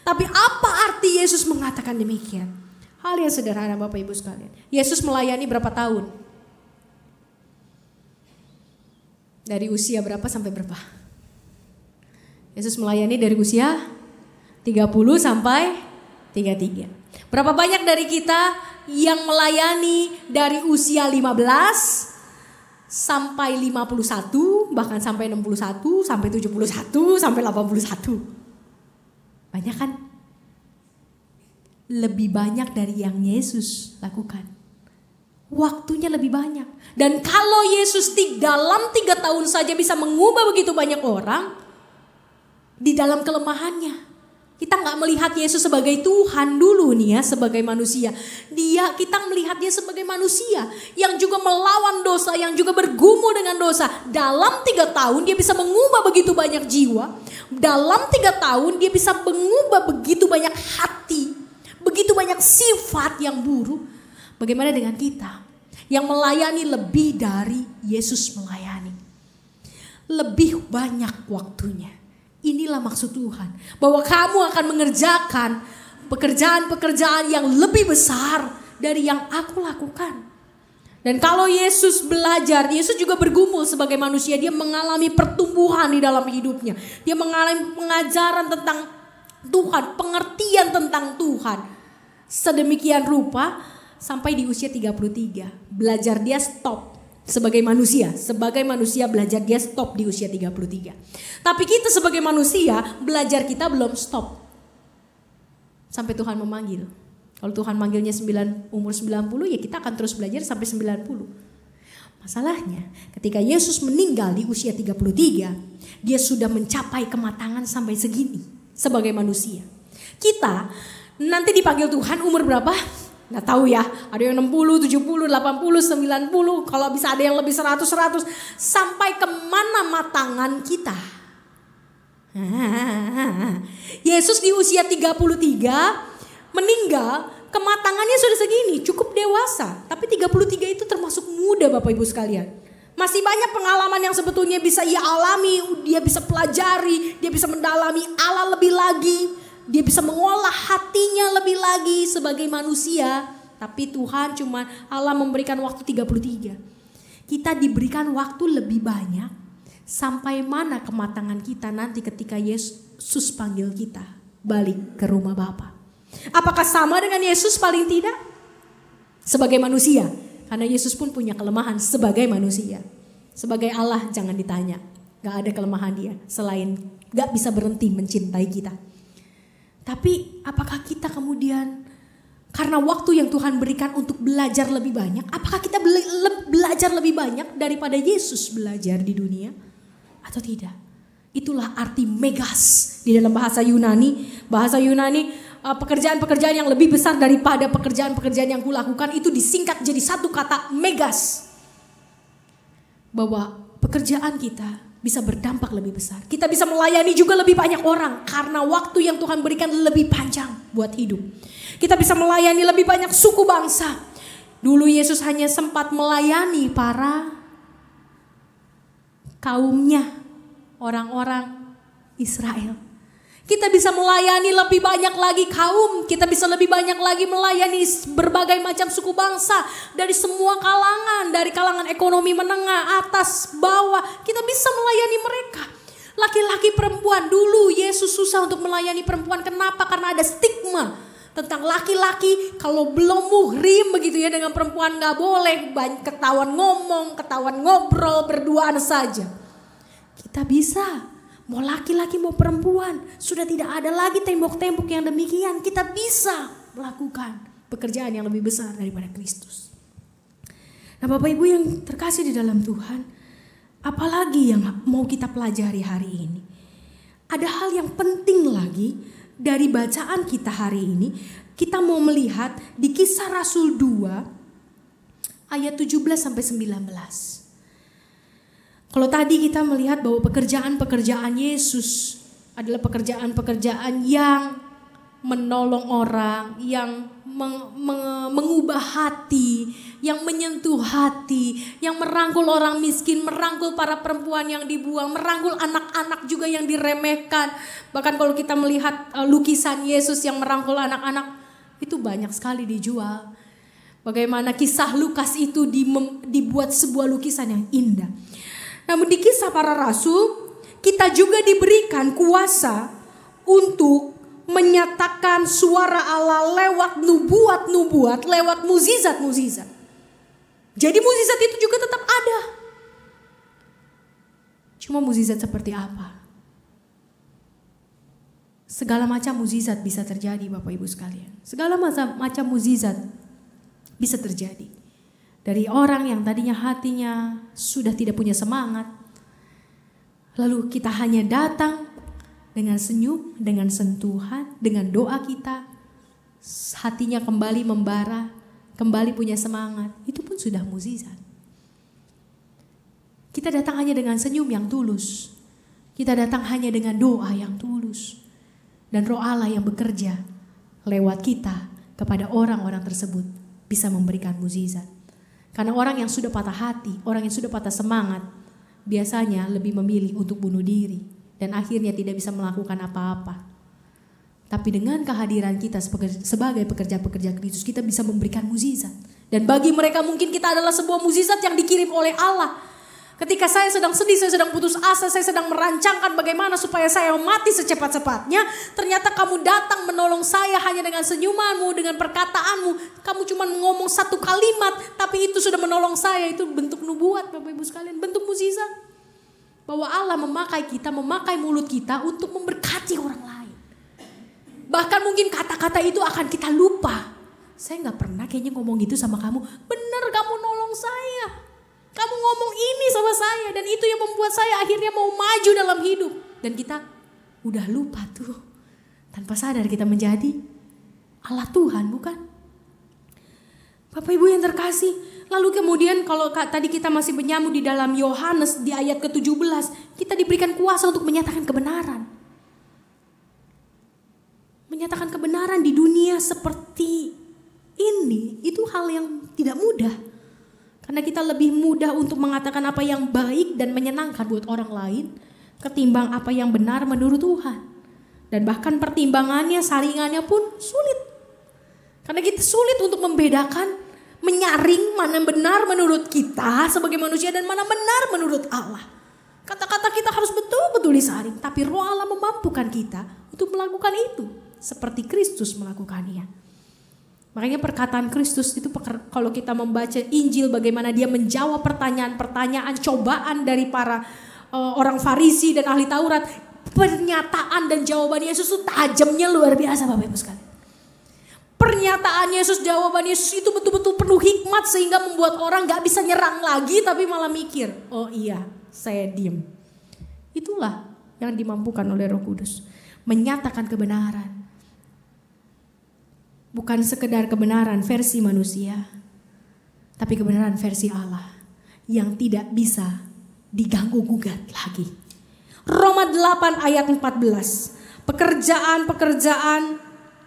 Tapi apa arti Yesus mengatakan demikian? Hal yang sederhana Bapak Ibu sekalian. Yesus melayani berapa tahun? Dari usia berapa sampai berapa? Yesus melayani dari usia 30 sampai 33. Berapa banyak dari kita yang melayani dari usia 15 sampai 51, bahkan sampai 61, sampai 71, sampai 81? Banyak kan? lebih banyak dari yang Yesus lakukan. Waktunya lebih banyak. Dan kalau Yesus dalam 3 tahun saja bisa mengubah begitu banyak orang, di dalam kelemahannya. Kita nggak melihat Yesus sebagai Tuhan dulu nih ya, sebagai manusia. Kita melihat dia sebagai manusia yang juga melawan dosa, yang juga bergumul dengan dosa. Dalam 3 tahun dia bisa mengubah begitu banyak jiwa. Dalam 3 tahun dia bisa mengubah begitu banyak hati, begitu banyak sifat yang buruk. Bagaimana dengan kita yang melayani lebih dari Yesus melayani? Lebih banyak waktunya. Inilah maksud Tuhan, bahwa kamu akan mengerjakan pekerjaan-pekerjaan yang lebih besar dari yang aku lakukan. Dan kalau Yesus belajar, Yesus juga bergumul sebagai manusia. Dia mengalami pertumbuhan di dalam hidupnya. Dia mengalami pengajaran tentang Tuhan, pengertian tentang Tuhan. Sedemikian rupa sampai di usia 33. Belajar dia stop. Sebagai manusia belajar dia stop di usia 33. Tapi kita sebagai manusia belajar kita belum stop. Sampai Tuhan memanggil. Kalau Tuhan manggilnya umur 90, ya kita akan terus belajar sampai 90. Masalahnya ketika Yesus meninggal di usia 33, dia sudah mencapai kematangan sampai segini sebagai manusia. Kita nanti dipanggil Tuhan umur berapa? Nggak tahu ya, ada yang 60, 70, 80, 90, kalau bisa ada yang lebih 100, sampai kemana matangan kita. Yesus di usia 33 meninggal, kematangannya sudah segini, cukup dewasa. Tapi 33 itu termasuk muda Bapak Ibu sekalian. Masih banyak pengalaman yang sebetulnya bisa ia alami, dia bisa pelajari, dia bisa mendalami Allah lebih lagi. Dia bisa mengolah hatinya lebih lagi sebagai manusia. Tapi Tuhan Allah memberikan waktu 33. Kita diberikan waktu lebih banyak. Sampai mana kematangan kita nanti ketika Yesus panggil kita balik ke rumah Bapa. Apakah sama dengan Yesus? Paling tidak. Sebagai manusia. Karena Yesus pun punya kelemahan sebagai manusia. Sebagai Allah jangan ditanya. Gak ada kelemahan dia. Selain gak bisa berhenti mencintai kita. Tapi apakah kita kemudian karena waktu yang Tuhan berikan untuk belajar lebih banyak, apakah kita belajar lebih banyak daripada Yesus belajar di dunia atau tidak? Itulah arti megas di dalam bahasa Yunani. Bahasa Yunani, pekerjaan-pekerjaan yang lebih besar daripada pekerjaan-pekerjaan yang kulakukan itu disingkat jadi satu kata, megas. Bahwa pekerjaan kita bisa berdampak lebih besar. Kita bisa melayani juga lebih banyak orang karena waktu yang Tuhan berikan lebih panjang buat hidup. Kita bisa melayani lebih banyak suku bangsa. Dulu Yesus hanya sempat melayani para kaumnya, orang-orang Israel. Kita bisa melayani lebih banyak lagi kaum, kita bisa lebih banyak lagi melayani berbagai macam suku bangsa dari semua kalangan, dari kalangan ekonomi menengah, atas, bawah, kita bisa melayani mereka. Laki-laki, perempuan, dulu Yesus susah untuk melayani perempuan. Kenapa? Karena ada stigma tentang laki-laki kalau belum muhrim begitu ya dengan perempuan gak boleh, ketahuan ngomong, ketahuan ngobrol, berduaan saja. Kita bisa. Mau laki-laki mau perempuan, sudah tidak ada lagi tembok-tembok yang demikian. Kita bisa melakukan pekerjaan yang lebih besar daripada Kristus. Nah Bapak Ibu yang terkasih di dalam Tuhan, apalagi yang mau kita pelajari hari ini? Ada hal yang penting lagi dari bacaan kita hari ini. Kita mau melihat di Kisah Rasul 2 ayat 17-19. Kalau tadi kita melihat bahwa pekerjaan-pekerjaan Yesus adalah pekerjaan-pekerjaan yang menolong orang, yang mengubah hati, yang menyentuh hati, yang merangkul orang miskin, merangkul para perempuan yang dibuang, merangkul anak-anak juga yang diremehkan. Bahkan kalau kita melihat lukisan Yesus yang merangkul anak-anak, itu banyak sekali dijual. Bagaimana kisah Lukas itu dibuat sebuah lukisan yang indah. Namun di Kisah Para Rasul, kita juga diberikan kuasa untuk menyatakan suara Allah lewat nubuat-nubuat, lewat mukjizat-mukjizat. Jadi mukjizat itu juga tetap ada. Cuma mukjizat seperti apa? segala macam mukjizat bisa terjadi Bapak Ibu sekalian. Segala macam mukjizat bisa terjadi. Dari orang yang tadinya hatinya sudah tidak punya semangat, lalu kita hanya datang dengan senyum, dengan sentuhan, dengan doa kita, hatinya kembali membara, kembali punya semangat. Itu pun sudah mukjizat. Kita datang hanya dengan senyum yang tulus. Kita datang hanya dengan doa yang tulus. Dan Roh Allah yang bekerja lewat kita kepada orang-orang tersebut bisa memberikan mukjizat. Karena orang yang sudah patah hati, orang yang sudah patah semangat, biasanya lebih memilih untuk bunuh diri. Dan akhirnya tidak bisa melakukan apa-apa. Tapi dengan kehadiran kita sebagai pekerja-pekerja Kristus, kita bisa memberikan mukjizat. Dan bagi mereka mungkin kita adalah sebuah mukjizat yang dikirim oleh Allah. Ketika saya sedang sedih, saya sedang putus asa, saya sedang merancangkan bagaimana supaya saya mati secepat-cepatnya. Ternyata kamu datang menolong saya hanya dengan senyumanmu, dengan perkataanmu. Kamu cuma ngomong satu kalimat, tapi itu sudah menolong saya. Itu bentuk nubuat Bapak Ibu sekalian, bentuk mukjizat. Bahwa Allah memakai kita, memakai mulut kita untuk memberkati orang lain. Bahkan mungkin kata-kata itu akan kita lupa. Saya gak pernah kayaknya ngomong gitu sama kamu. Benar kamu nolong saya. Kamu ngomong ini sama saya. Dan itu yang membuat saya akhirnya mau maju dalam hidup. Dan kita udah lupa tuh. Tanpa sadar kita menjadi Allah Tuhan, bukan? Bapak Ibu yang terkasih. Lalu kemudian kalau tadi kita masih menyambut di dalam Yohanes di ayat ke-17. Kita diberikan kuasa untuk menyatakan kebenaran. Menyatakan kebenaran di dunia seperti ini. Itu hal yang tidak mudah. Karena kita lebih mudah untuk mengatakan apa yang baik dan menyenangkan buat orang lain ketimbang apa yang benar menurut Tuhan. Dan bahkan pertimbangannya, saringannya pun sulit. Karena kita sulit untuk membedakan, menyaring mana benar menurut kita sebagai manusia dan mana benar menurut Allah. Kata-kata kita harus betul-betul disaring. Tapi Roh Allah memampukan kita untuk melakukan itu. Seperti Kristus melakukannya. Makanya perkataan Kristus itu kalau kita membaca Injil bagaimana dia menjawab pertanyaan-pertanyaan cobaan dari para orang Farisi dan ahli Taurat. Pernyataan dan jawaban Yesus itu tajamnya luar biasa Bapak Ibu sekalian. Pernyataan Yesus, jawaban Yesus itu betul-betul penuh hikmat sehingga membuat orang gak bisa nyerang lagi tapi malah mikir, oh iya saya diem. Itulah yang dimampukan oleh Roh Kudus. Menyatakan kebenaran. Bukan sekedar kebenaran versi manusia, tapi kebenaran versi Allah yang tidak bisa diganggu gugat lagi. Roma 8 ayat 14. Pekerjaan-pekerjaan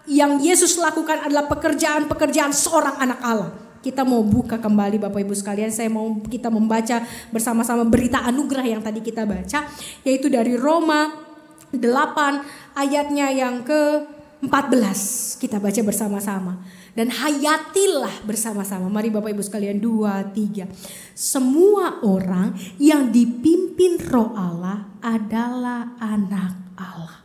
yang Yesus lakukan adalah pekerjaan-pekerjaan seorang anak Allah. Kita mau buka kembali Bapak Ibu sekalian, kita membaca bersama-sama berita anugerah yang tadi kita baca, yaitu dari Roma 8 ayatnya yang ke-14 kita baca bersama-sama. Dan hayatilah bersama-sama. Mari Bapak Ibu sekalian 2, 3. Semua orang yang dipimpin Roh Allah adalah anak Allah.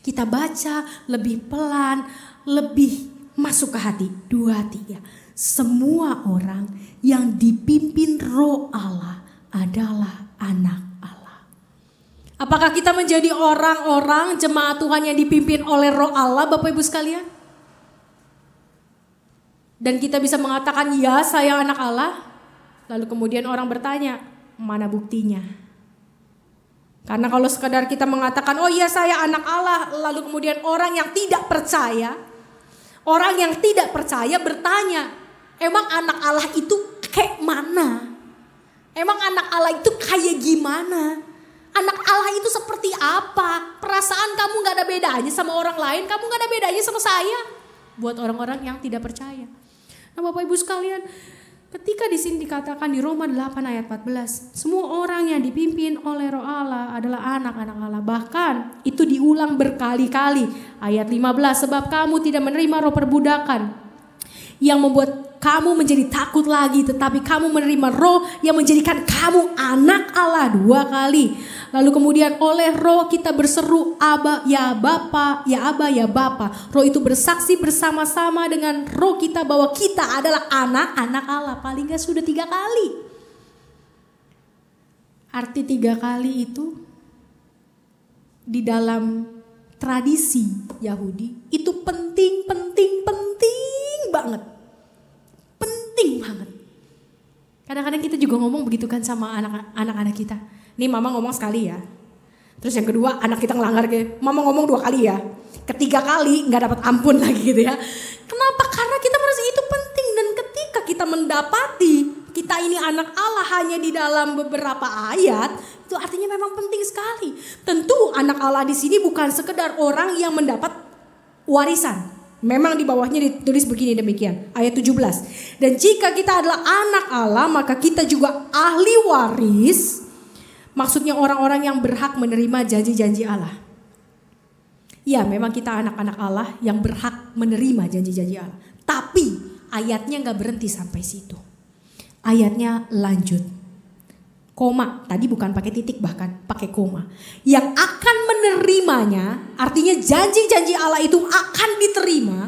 Kita baca lebih pelan, lebih masuk ke hati. 2, 3. Semua orang yang dipimpin Roh Allah adalah anak. Apakah kita menjadi orang-orang jemaat Tuhan yang dipimpin oleh Roh Allah Bapak Ibu sekalian? Dan kita bisa mengatakan ya saya anak Allah. Lalu kemudian orang bertanya mana buktinya? Karena kalau sekadar kita mengatakan oh iya saya anak Allah. Lalu kemudian orang yang tidak percaya bertanya emang anak Allah itu kayak mana? Emang anak Allah itu kayak gimana? Anak Allah itu seperti apa? Perasaan kamu gak ada bedanya sama orang lain. Kamu gak ada bedanya sama saya. Buat orang-orang yang tidak percaya. Nah Bapak Ibu sekalian. Ketika di sini dikatakan di Roma 8 ayat 14. Semua orang yang dipimpin oleh Roh Allah adalah anak-anak Allah. Bahkan itu diulang berkali-kali. Ayat 15. Sebab kamu tidak menerima roh perbudakan. Yang membuat kamu menjadi takut lagi. Tetapi kamu menerima roh yang menjadikan kamu anak Allah 2 kali. Lalu kemudian oleh roh kita berseru Aba ya Bapa, ya Aba ya Bapa. Roh itu bersaksi bersama-sama dengan roh kita bahwa kita adalah anak-anak Allah. Paling gak sudah 3 kali. Arti 3 kali itu di dalam tradisi Yahudi itu penting banget. Penting banget. Kadang-kadang kita juga ngomong begitu kan sama anak-anak kita. Nih mama ngomong sekali ya. Terus yang kedua anak kita ngelanggar gitu. Mama ngomong 2 kali ya. Ketiga kali nggak dapat ampun lagi gitu ya. Kenapa? Karena kita merasa itu penting. Dan ketika kita mendapati kita ini anak Allah hanya di dalam beberapa ayat, itu artinya memang penting sekali. Tentu anak Allah di sini bukan sekedar orang yang mendapat warisan. Memang di bawahnya ditulis begini demikian, ayat 17. Dan jika kita adalah anak Allah, maka kita juga ahli waris. Maksudnya orang-orang yang berhak menerima janji-janji Allah. Ya, memang kita anak-anak Allah yang berhak menerima janji-janji Allah. Tapi ayatnya gak berhenti sampai situ. Ayatnya lanjut. Koma, tadi bukan pakai titik bahkan pakai koma. Yang akan menerimanya, artinya janji-janji Allah itu akan diterima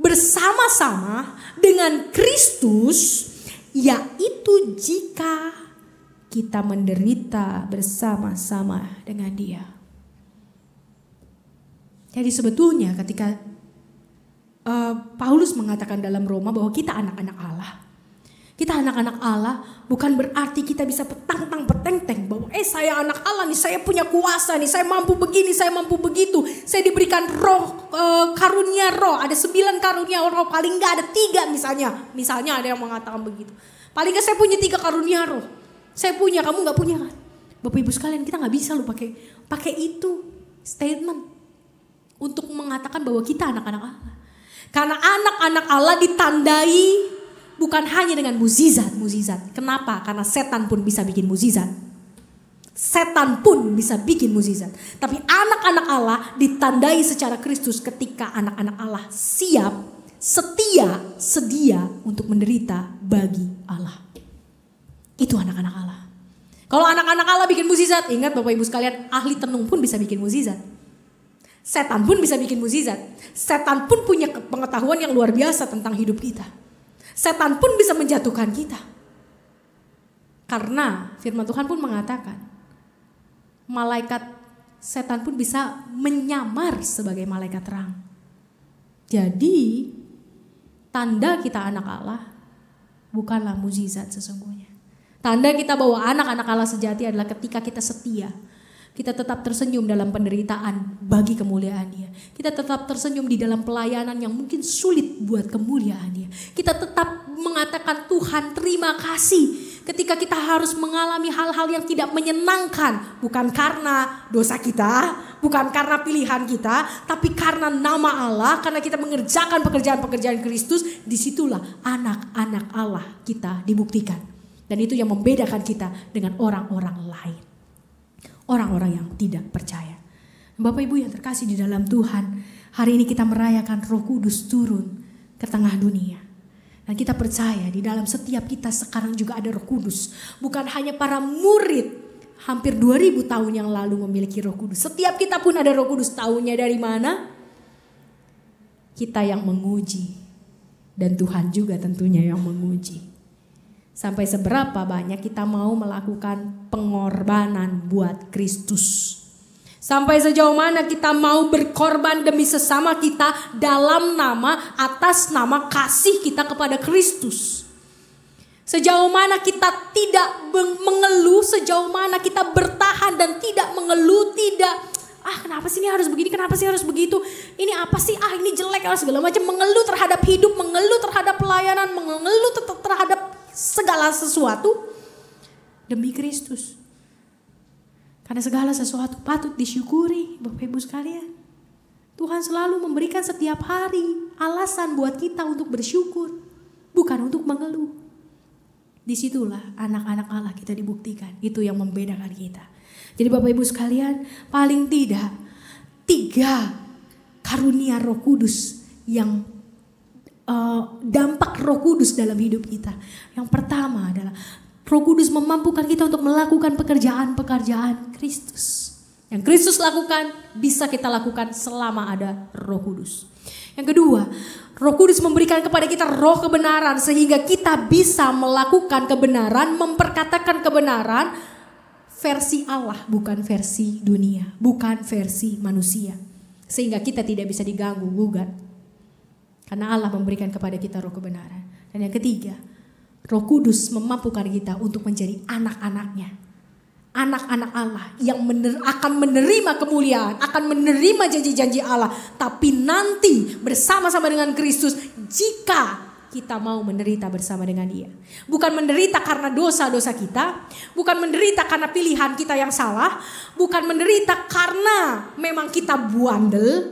bersama-sama dengan Kristus, yaitu jika kita menderita bersama-sama dengan Dia. Jadi sebetulnya ketika Paulus mengatakan dalam Roma bahwa kita anak-anak Allah. Kita anak-anak Allah bukan berarti kita bisa petang-peteng bahwa saya anak Allah nih, saya punya kuasa nih, saya mampu begini, saya mampu begitu. Saya diberikan roh, karunia roh, ada 9 karunia roh, paling enggak ada 3 misalnya. Misalnya ada yang mengatakan begitu. Paling enggak saya punya 3 karunia roh. Saya punya, kamu enggak punya kan? Bapak Ibu sekalian, kita enggak bisa loh pakai itu statement untuk mengatakan bahwa kita anak-anak Allah. Karena anak-anak Allah ditandai bukan hanya dengan mukjizat. Kenapa? Karena setan pun bisa bikin mukjizat. Setan pun bisa bikin mukjizat. Tapi anak-anak Allah ditandai secara Kristus ketika anak-anak Allah siap, sedia untuk menderita bagi Allah. Itu anak-anak Allah. Kalau anak-anak Allah bikin mukjizat, ingat Bapak Ibu sekalian, ahli tenung pun bisa bikin mukjizat. Setan pun bisa bikin mukjizat. Setan pun punya pengetahuan yang luar biasa tentang hidup kita. Setan pun bisa menjatuhkan kita. Karena firman Tuhan pun mengatakan, malaikat setan pun bisa menyamar sebagai malaikat terang. Jadi, tanda kita anak Allah bukanlah mukjizat sesungguhnya. Tanda kita bahwa anak-anak Allah sejati adalah ketika kita setia. Kita tetap tersenyum dalam penderitaan bagi kemuliaan Dia. Kita tetap tersenyum di dalam pelayanan yang mungkin sulit buat kemuliaan Dia. Kita tetap mengatakan Tuhan terima kasih ketika kita harus mengalami hal-hal yang tidak menyenangkan. Bukan karena dosa kita, bukan karena pilihan kita, tapi karena nama Allah, karena kita mengerjakan pekerjaan-pekerjaan Kristus. Disitulah anak-anak Allah kita dibuktikan. Dan itu yang membedakan kita dengan orang-orang lain. Orang-orang yang tidak percaya. Bapak Ibu yang terkasih di dalam Tuhan, hari ini kita merayakan Roh Kudus turun ke tengah dunia. Dan kita percaya di dalam setiap kita sekarang juga ada Roh Kudus. Bukan hanya para murid hampir 2000 tahun yang lalu memiliki Roh Kudus. Setiap kita pun ada Roh Kudus. Tahunya dari mana? Kita yang menguji. Dan Tuhan juga tentunya yang menguji. Sampai seberapa banyak kita mau melakukan pengorbanan buat Kristus. Sampai sejauh mana kita mau berkorban demi sesama kita dalam nama, atas nama kasih kita kepada Kristus. Sejauh mana kita tidak mengeluh, sejauh mana kita bertahan dan tidak mengeluh, tidak kenapa sih ini harus begini, kenapa sih harus begitu, ini apa sih, ini jelek, segala macam, mengeluh terhadap hidup, mengeluh terhadap pelayanan, mengeluh terhadap segala sesuatu demi Kristus. Karena segala sesuatu patut disyukuri, Bapak Ibu sekalian. Tuhan selalu memberikan setiap hari alasan buat kita untuk bersyukur, bukan untuk mengeluh. Disitulah anak-anak Allah kita dibuktikan. Itu yang membedakan kita. Jadi Bapak Ibu sekalian, paling tidak 3 karunia Roh Kudus yang dampak Roh Kudus dalam hidup kita. Yang pertama adalah Roh Kudus memampukan kita untuk melakukan pekerjaan-pekerjaan Kristus. Yang Kristus lakukan bisa kita lakukan selama ada Roh Kudus. Yang kedua, Roh Kudus memberikan kepada kita roh kebenaran sehingga kita bisa melakukan kebenaran, memperkatakan kebenaran versi Allah, bukan versi dunia, bukan versi manusia. Sehingga kita tidak bisa diganggu gugat. Karena Allah memberikan kepada kita roh kebenaran. Dan yang ketiga, Roh Kudus memampukan kita untuk menjadi anak-anaknya. Anak-anak Allah yang akan menerima kemuliaan, akan menerima janji-janji Allah. Tapi nanti bersama-sama dengan Kristus jika kita mau menderita bersama dengan Dia. Bukan menderita karena dosa-dosa kita, bukan menderita karena pilihan kita yang salah, bukan menderita karena memang kita buandel,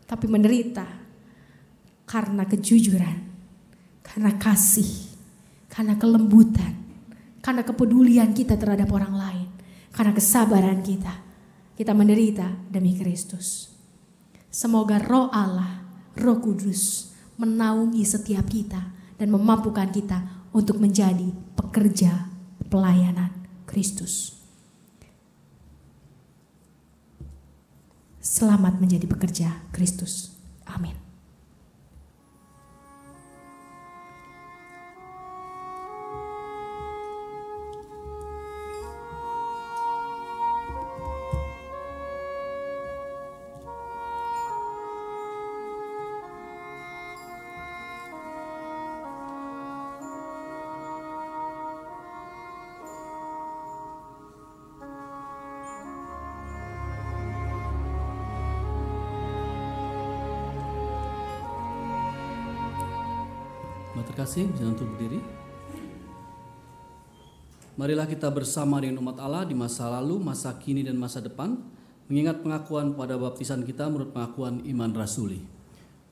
tapi menderita karena kejujuran, karena kasih, karena kelembutan, karena kepedulian kita terhadap orang lain, karena kesabaran kita. Kita menderita demi Kristus. Semoga Roh Allah, Roh Kudus menaungi setiap kita dan memampukan kita untuk menjadi pekerja pelayanan Kristus. Selamat menjadi pekerja Kristus. Amin. Terima kasih, bisa untuk berdiri. Marilah kita bersama dengan umat Allah di masa lalu, masa kini dan masa depan, mengingat pengakuan pada baptisan kita menurut pengakuan iman rasuli.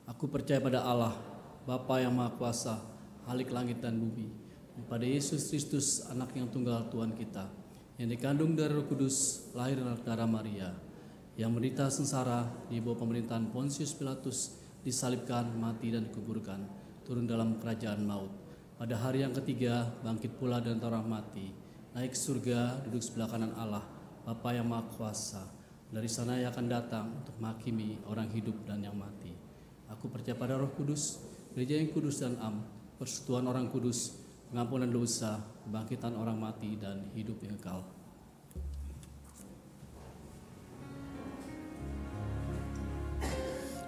Aku percaya pada Allah, Bapa yang Maha Kuasa, Khalik langit dan bumi, dan pada Yesus Kristus, Anak yang tunggal Tuhan kita, yang dikandung dari Roh Kudus, lahir dari darah Maria, yang menderita sengsara di bawah pemerintahan Pontius Pilatus, disalibkan, mati dan dikuburkan, turun dalam kerajaan maut. Pada hari yang ketiga bangkit pula dari antara orang mati, naik ke surga, duduk sebelah kanan Allah, Bapa yang Maha Kuasa. Dari sana Ia akan datang untuk menghakimi orang hidup dan yang mati. Aku percaya pada Roh Kudus, gereja yang kudus dan am, persekutuan orang kudus, pengampunan dosa, kebangkitan orang mati dan hidup yang kekal.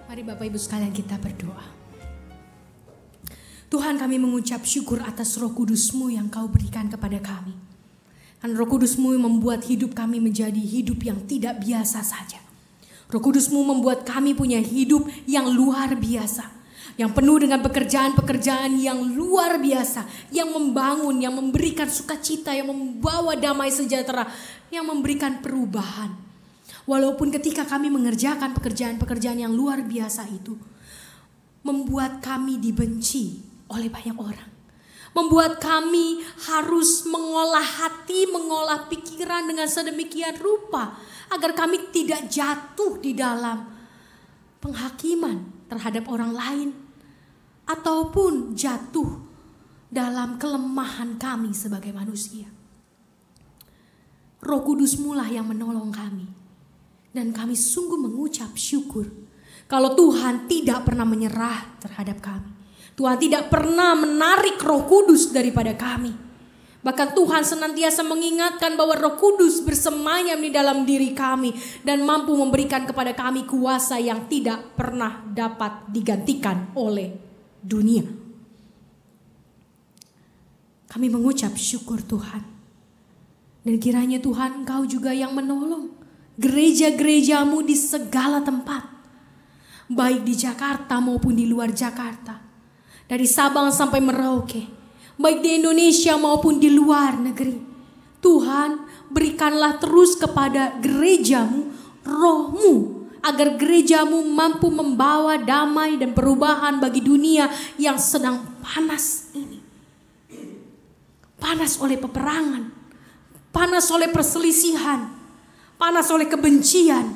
Mari Bapak Ibu sekalian kita berdoa. Tuhan, kami mengucap syukur atas Roh Kudus-Mu yang Kau berikan kepada kami. Dan Roh Kudus-Mu membuat hidup kami menjadi hidup yang tidak biasa saja. Roh Kudus-Mu membuat kami punya hidup yang luar biasa, yang penuh dengan pekerjaan-pekerjaan yang luar biasa, yang membangun, yang memberikan sukacita, yang membawa damai sejahtera, yang memberikan perubahan. Walaupun ketika kami mengerjakan pekerjaan-pekerjaan yang luar biasa itu, membuat kami dibenci oleh banyak orang. Membuat kami harus mengolah hati, mengolah pikiran dengan sedemikian rupa agar kami tidak jatuh di dalam penghakiman terhadap orang lain ataupun jatuh dalam kelemahan kami sebagai manusia. Roh Kudus-Mu lah yang menolong kami, dan kami sungguh mengucap syukur kalau Tuhan tidak pernah menyerah terhadap kami. Tuhan tidak pernah menarik Roh Kudus daripada kami. Bahkan Tuhan senantiasa mengingatkan bahwa Roh Kudus bersemayam di dalam diri kami dan mampu memberikan kepada kami kuasa yang tidak pernah dapat digantikan oleh dunia. Kami mengucap syukur Tuhan. Dan kiranya Tuhan Engkau juga yang menolong gereja-gereja-Mu di segala tempat, baik di Jakarta maupun di luar Jakarta. Dari Sabang sampai Merauke, baik di Indonesia maupun di luar negeri. Tuhan, berikanlah terus kepada gereja-Mu Roh-Mu, agar gereja-Mu mampu membawa damai dan perubahan bagi dunia yang sedang panas ini. Panas oleh peperangan, panas oleh perselisihan, panas oleh kebencian,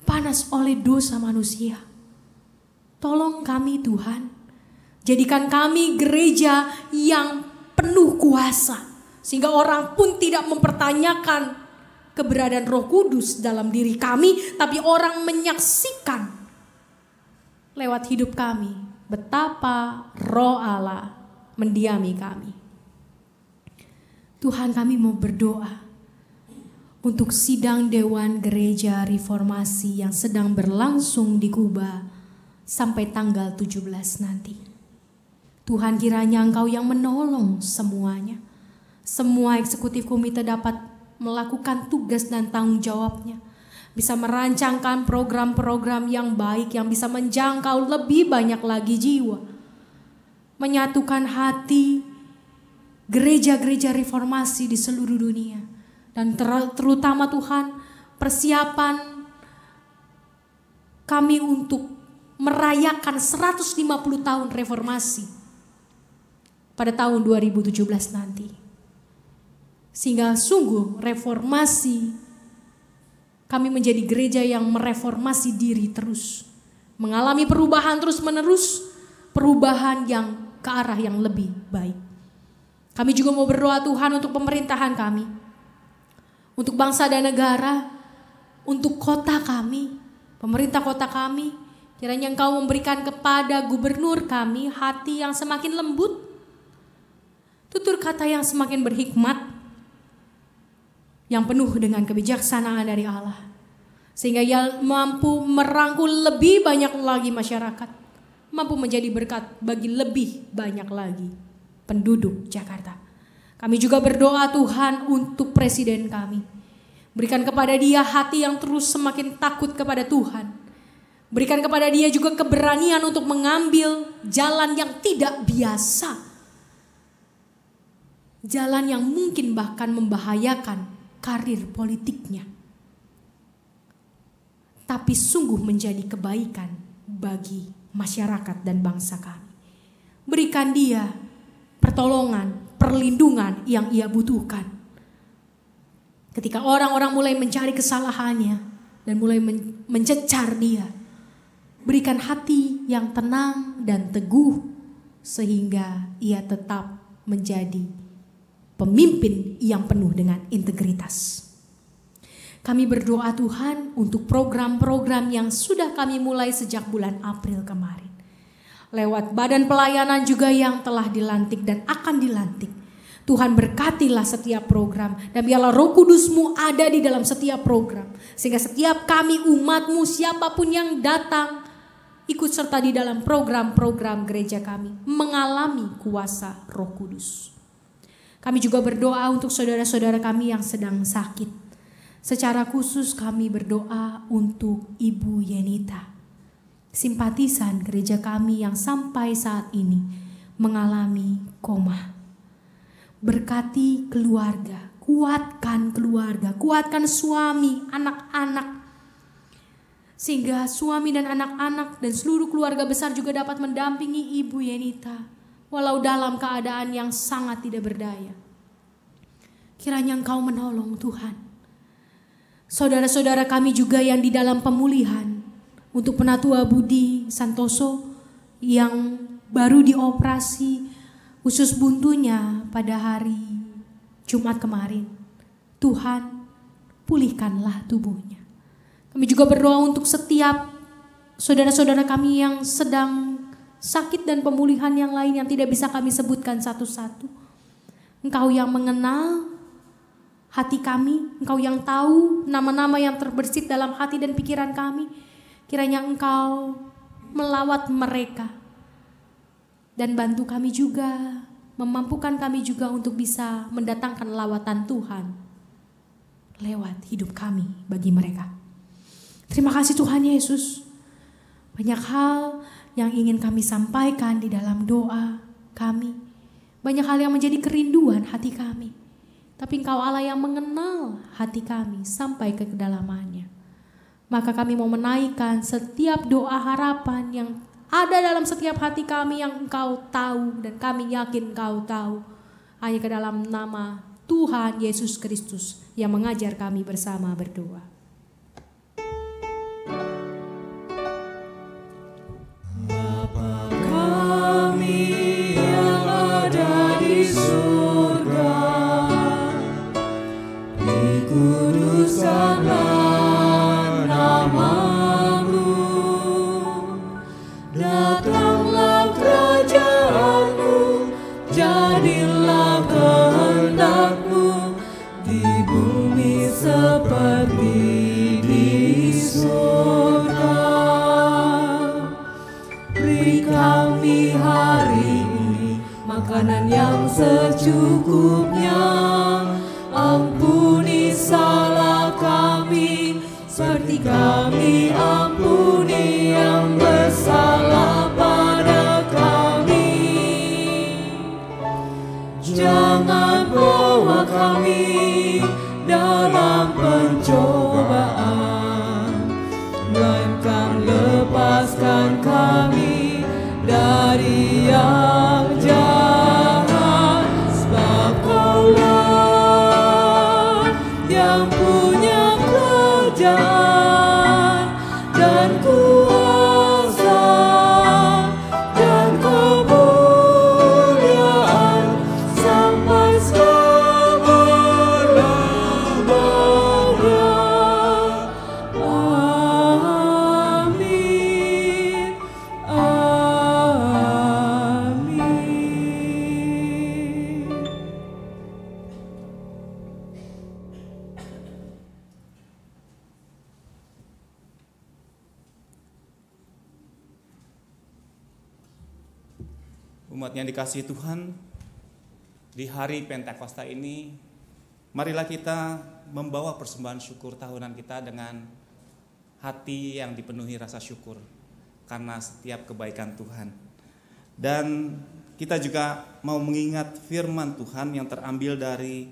panas oleh dosa manusia. Tolong kami Tuhan, jadikan kami gereja yang penuh kuasa, sehingga orang pun tidak mempertanyakan keberadaan Roh Kudus dalam diri kami, tapi orang menyaksikan lewat hidup kami betapa Roh Allah mendiami kami. Tuhan, kami mau berdoa untuk sidang Dewan Gereja Reformasi yang sedang berlangsung di Kuba sampai tanggal 17 nanti. Tuhan, kiranya Engkau yang menolong semuanya. Semua eksekutif komite dapat melakukan tugas dan tanggung jawabnya. Bisa merancangkan program-program yang baik yang bisa menjangkau lebih banyak lagi jiwa. Menyatukan hati gereja-gereja reformasi di seluruh dunia. Dan terutama Tuhan, persiapan kami untuk merayakan 150 tahun reformasi pada tahun 2017 nanti. Sehingga sungguh reformasi, kami menjadi gereja yang mereformasi diri terus. Mengalami perubahan terus menerus, perubahan yang ke arah yang lebih baik. Kami juga mau berdoa Tuhan untuk pemerintahan kami, untuk bangsa dan negara, untuk kota kami, pemerintah kota kami. Kiranya Engkau memberikan kepada gubernur kami hati yang semakin lembut, tutur kata yang semakin berhikmat, yang penuh dengan kebijaksanaan dari Allah. Sehingga ia mampu merangkul lebih banyak lagi masyarakat, mampu menjadi berkat bagi lebih banyak lagi penduduk Jakarta. Kami juga berdoa Tuhan untuk presiden kami. Berikan kepada dia hati yang terus semakin takut kepada Tuhan. Berikan kepada dia juga keberanian untuk mengambil jalan yang tidak biasa. Jalan yang mungkin bahkan membahayakan karir politiknya. Tapi sungguh menjadi kebaikan bagi masyarakat dan bangsa kami. Berikan dia pertolongan, perlindungan yang ia butuhkan. Ketika orang-orang mulai mencari kesalahannya dan mulai mencecar dia, berikan hati yang tenang dan teguh sehingga ia tetap menjadi pemimpin yang penuh dengan integritas. Kami berdoa Tuhan untuk program-program yang sudah kami mulai sejak bulan April kemarin. Lewat badan pelayanan juga yang telah dilantik dan akan dilantik. Tuhan berkatilah setiap program dan biarlah Roh Kudus-Mu ada di dalam setiap program. Sehingga setiap kami umat-Mu siapapun yang datang ikut serta di dalam program-program gereja kami mengalami kuasa Roh Kudus. Kami juga berdoa untuk saudara-saudara kami yang sedang sakit. Secara khusus kami berdoa untuk Ibu Yenita, simpatisan gereja kami yang sampai saat ini mengalami koma. Berkati keluarga, kuatkan suami, anak-anak. Sehingga suami dan anak-anak dan seluruh keluarga besar juga dapat mendampingi Ibu Yenita walau dalam keadaan yang sangat tidak berdaya. Kiranya Engkau menolong Tuhan. Saudara-saudara kami juga yang di dalam pemulihan, untuk Penatua Budi Santoso yang baru dioperasi usus buntunya pada hari Jumat kemarin. Tuhan, pulihkanlah tubuhnya. Kami juga berdoa untuk setiap saudara-saudara kami yang sedang sakit dan pemulihan yang lain yang tidak bisa kami sebutkan satu-satu. Engkau yang mengenal hati kami, Engkau yang tahu nama-nama yang terbersit dalam hati dan pikiran kami. Kiranya Engkau melawat mereka dan bantu kami juga, memampukan kami juga untuk bisa mendatangkan lawatan Tuhan lewat hidup kami bagi mereka. Terima kasih Tuhan Yesus. Banyak hal yang ingin kami sampaikan di dalam doa kami. Banyak hal yang menjadi kerinduan hati kami. Tapi Engkau Allah yang mengenal hati kami sampai ke kedalamannya. Maka kami mau menaikkan setiap doa harapan yang ada dalam setiap hati kami yang Engkau tahu dan kami yakin Engkau tahu. Hanya ke dalam nama Tuhan Yesus Kristus yang mengajar kami bersama berdoa. Bapa kami yang ada di surga, dikuduskanlah nama-Mu, datanglah kerajaan-Mu, jadilah kehendak-Mu di bumi seperti di surga. Beri kami hari ini makanan yang secukupnya. Ampuni salah kami seperti kami ampuni yang bersalah pada kami. Jangan bawa kami dalam pencobaan, melainkan lepaskan kami dari yang jahat. Sebab Kaulah yang punya kerajaan dan kuasa dan kemuliaan sampai selama-lamanya. Amin. Amin. Umat yang dikasihi Tuhan, di hari Pentakosta ini, marilah kita membawa persembahan syukur tahunan kita dengan hati yang dipenuhi rasa syukur karena setiap kebaikan Tuhan. Dan kita juga mau mengingat firman Tuhan yang terambil dari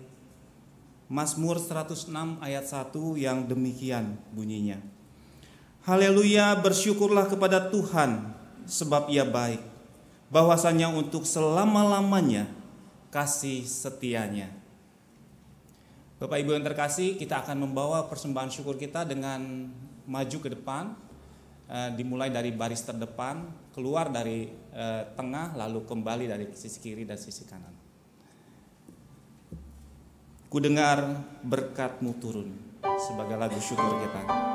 Mazmur 106 ayat 1 yang demikian bunyinya. Haleluya, bersyukurlah kepada Tuhan sebab Ia baik, bahwasanya untuk selama-lamanya kasih setianya. Bapak Ibu yang terkasih, kita akan membawa persembahan syukur kita dengan maju ke depan, dimulai dari baris terdepan, keluar dari tengah, lalu kembali dari sisi kiri dan sisi kanan. Ku dengar berkat-Mu turun sebagai lagu syukur kita.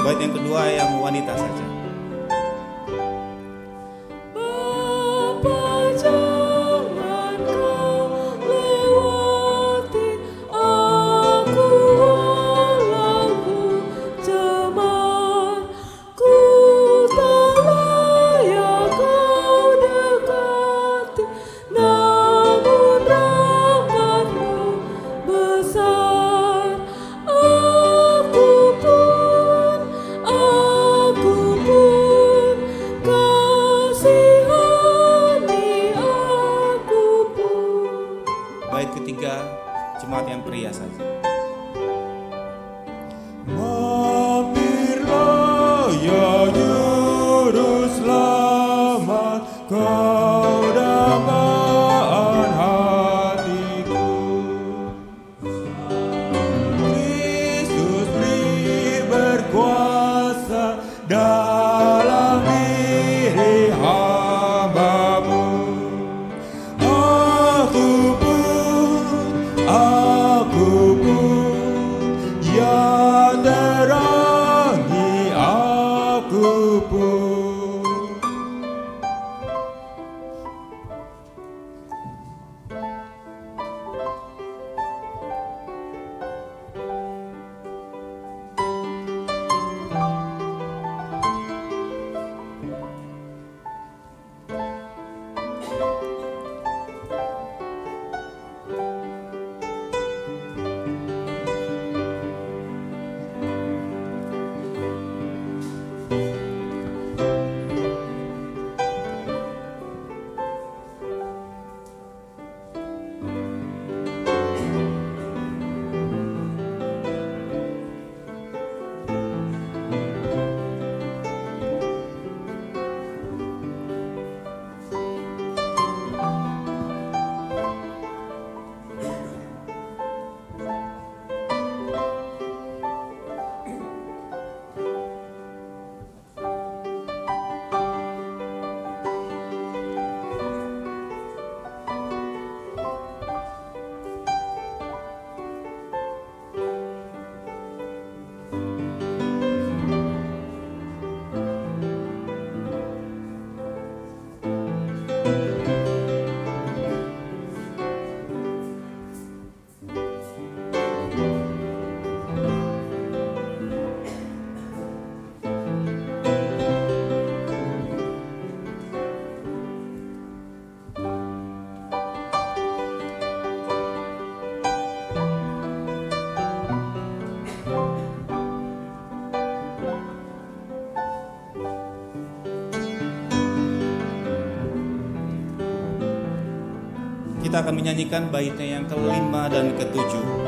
Bait yang kedua yang wanita saja. Bapa, jangan Kau lewati aku walau jemaat. Ku tak layak Kau dekati, namun rahmat-Mu besar. Aku pun kasihani aku pun. Bait ketiga, jemaat yang pria saja. Mampirlah ya Juru Selamat, Kau dambaan hatiku. Kristus beri berkuasa dalam diri hamba-Mu. Aku pun ya terangi aku pun. kita akan menyanyikan baitnya yang kelima dan ketujuh.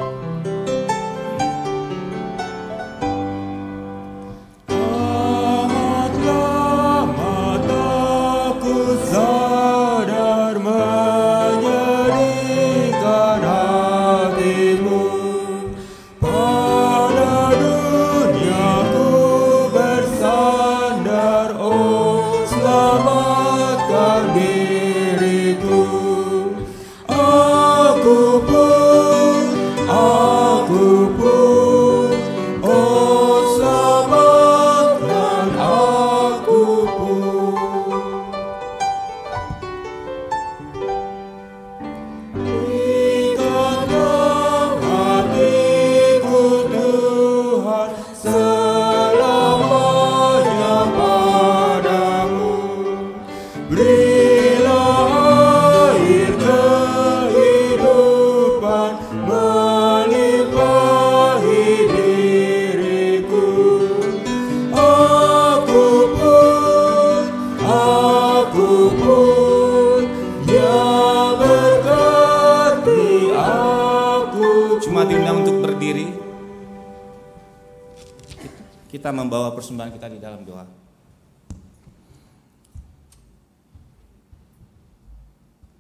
Kita membawa persembahan kita di dalam doa.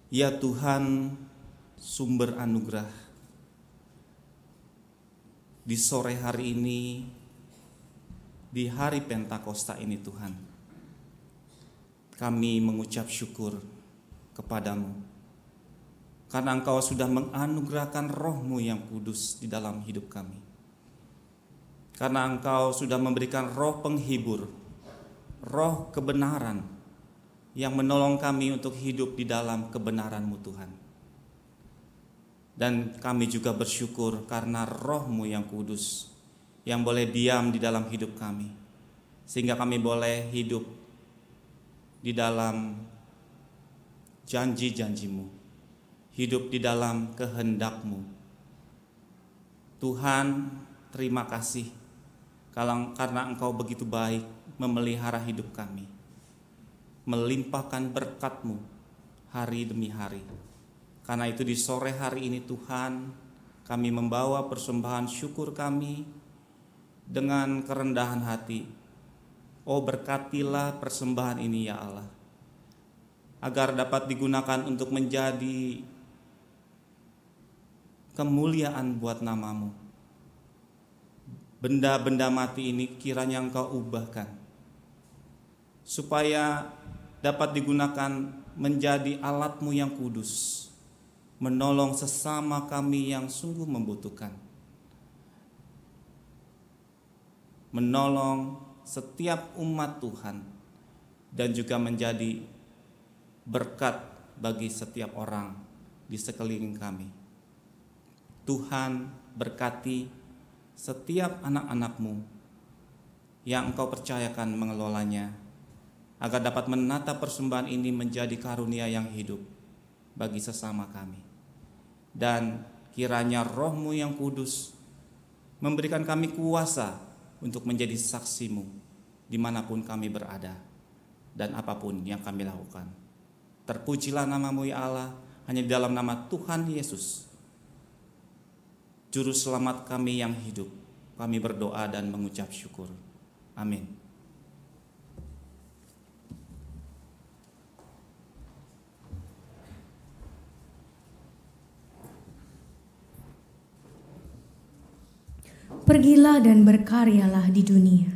Ya Tuhan, sumber anugerah, di sore hari ini, di hari Pentakosta ini Tuhan, kami mengucap syukur kepadamu karena Engkau sudah menganugerahkan Roh-Mu yang kudus di dalam hidup kami. Karena Engkau sudah memberikan roh penghibur, roh kebenaran yang menolong kami untuk hidup di dalam kebenaran-Mu Tuhan. Dan kami juga bersyukur karena Roh-Mu yang kudus yang boleh diam di dalam hidup kami, sehingga kami boleh hidup di dalam janji-janji-Mu, hidup di dalam kehendak-Mu. Tuhan, terima kasih karena Engkau begitu baik memelihara hidup kami, melimpahkan berkat-Mu hari demi hari. Karena itu di sore hari ini Tuhan, kami membawa persembahan syukur kami dengan kerendahan hati. Oh, berkatilah persembahan ini ya Allah, agar dapat digunakan untuk menjadi kemuliaan buat nama-Mu. Benda-benda mati ini kiranya Engkau ubahkan, supaya dapat digunakan menjadi alat-Mu yang kudus, menolong sesama kami yang sungguh membutuhkan, menolong setiap umat Tuhan, dan juga menjadi berkat bagi setiap orang di sekeliling kami. Tuhan, berkati setiap anak-anak-Mu yang Engkau percayakan mengelolanya, agar dapat menata persembahan ini menjadi karunia yang hidup bagi sesama kami. Dan kiranya Roh-Mu yang kudus memberikan kami kuasa untuk menjadi saksi-Mu dimanapun kami berada dan apapun yang kami lakukan. Terpujilah nama-Mu ya Allah, hanya di dalam nama Tuhan Yesus, Juru Selamat kami yang hidup, kami berdoa dan mengucap syukur. Amin. Pergilah dan berkaryalah di dunia.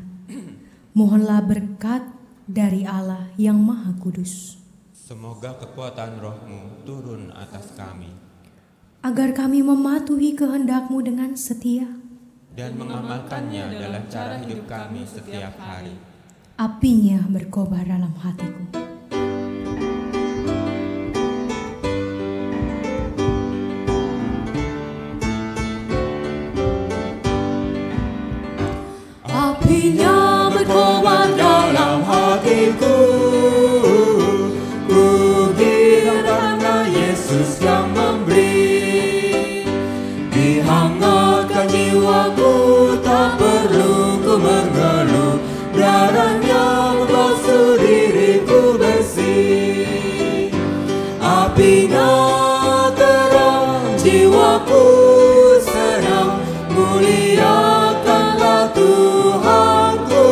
Mohonlah berkat dari Allah yang Maha Kudus. Semoga kekuatan Roh-Mu turun atas kami, agar kami mematuhi kehendak-Mu dengan setia dan mengamalkannya dalam cara hidup kami setiap hari. Apinya berkobar dalam hatiku. Apinya berkobar dalam hatiku, ku kira karena Yesus yang memberi, dihangatkan jiwaku, tak perlu ku mengeluh, darahnya membasuh diriku. muliakanlah Tuhanku.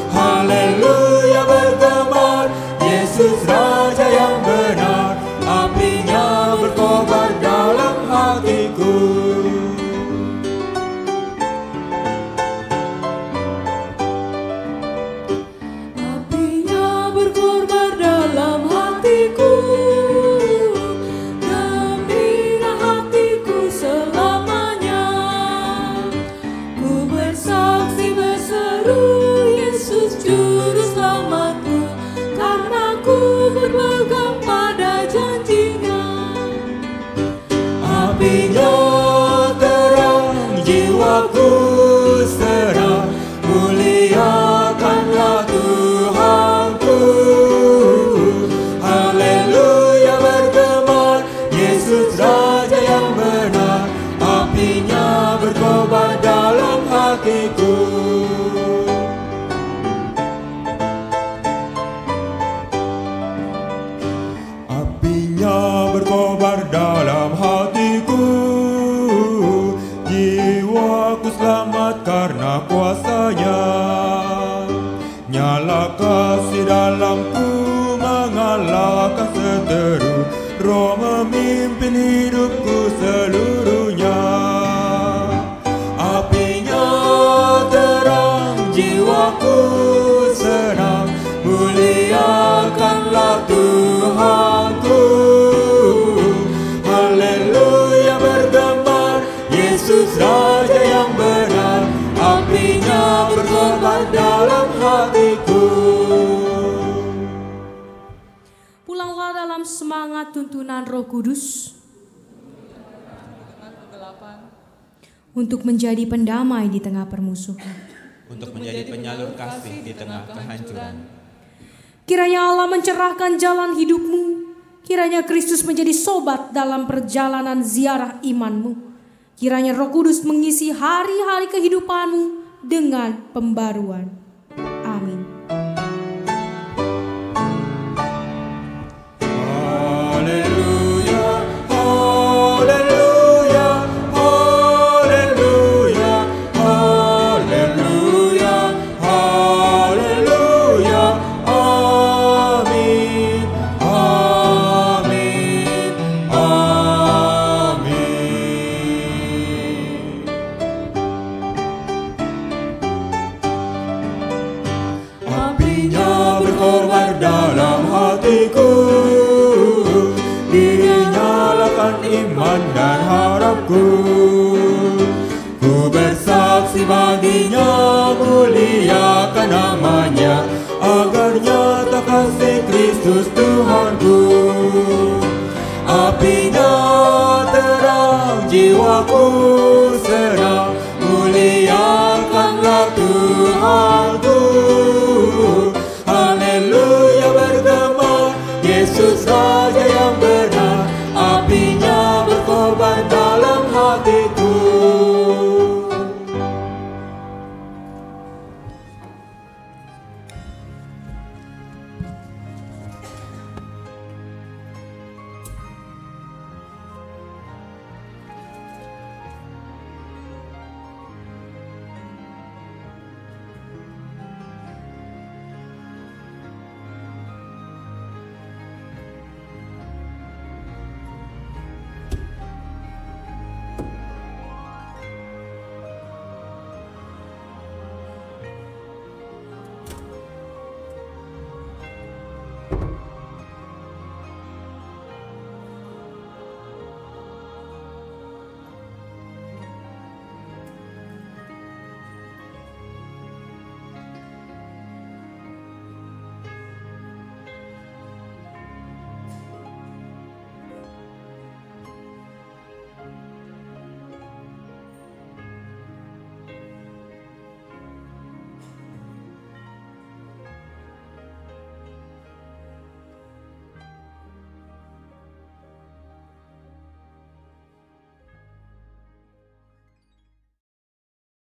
Haleluya bergema, Yesus Raja yang benar, apinya berkobar dalam hatiku. Apinya berkobar dalam hatiku, gembira hatiku selamanya. Ku bersaksi berseru, Yesus Juru Selamatku, karena ku berpegang pada janjinya. Apinya terang, jiwaku senang, muliakanlah Tuhanku. Haleluya bergema, Yesus Raja yang benar, apinya berkobar dalam hatiku. Apinya berkobar dalam hatiku, jiwaku selamat karena kuasa-Nya. Nyala kasih dalamku mengalahkan seteru, Roh memimpin hidupku seluruhnya. Apinya terang, jiwaku senang, muliakanlah Tuhanku. Haleluya bergema, Yesus Raja yang benar, apinya berkobar dalam hatiku. Pulanglah dalam semangat tuntunan Roh Kudus untuk menjadi pendamai di tengah permusuhan. Untuk menjadi penyalur kasih di tengah kehancuran. Kiranya Allah mencerahkan jalan hidupmu. Kiranya Kristus menjadi sobat dalam perjalanan ziarah imanmu. Kiranya Roh Kudus mengisi hari-hari kehidupanmu dengan pembaruan. Amin. Haleluya, haleluya, haleluya, haleluya, haleluya, amin, amin, amin. Apinya berkobar dalam hatiku, dinyalakan iman dan harapku. Ku bersaksi baginya, muliakan namanya, agar nyata kasih Kristus Tuhanku. Apinya terang, jiwaku senang,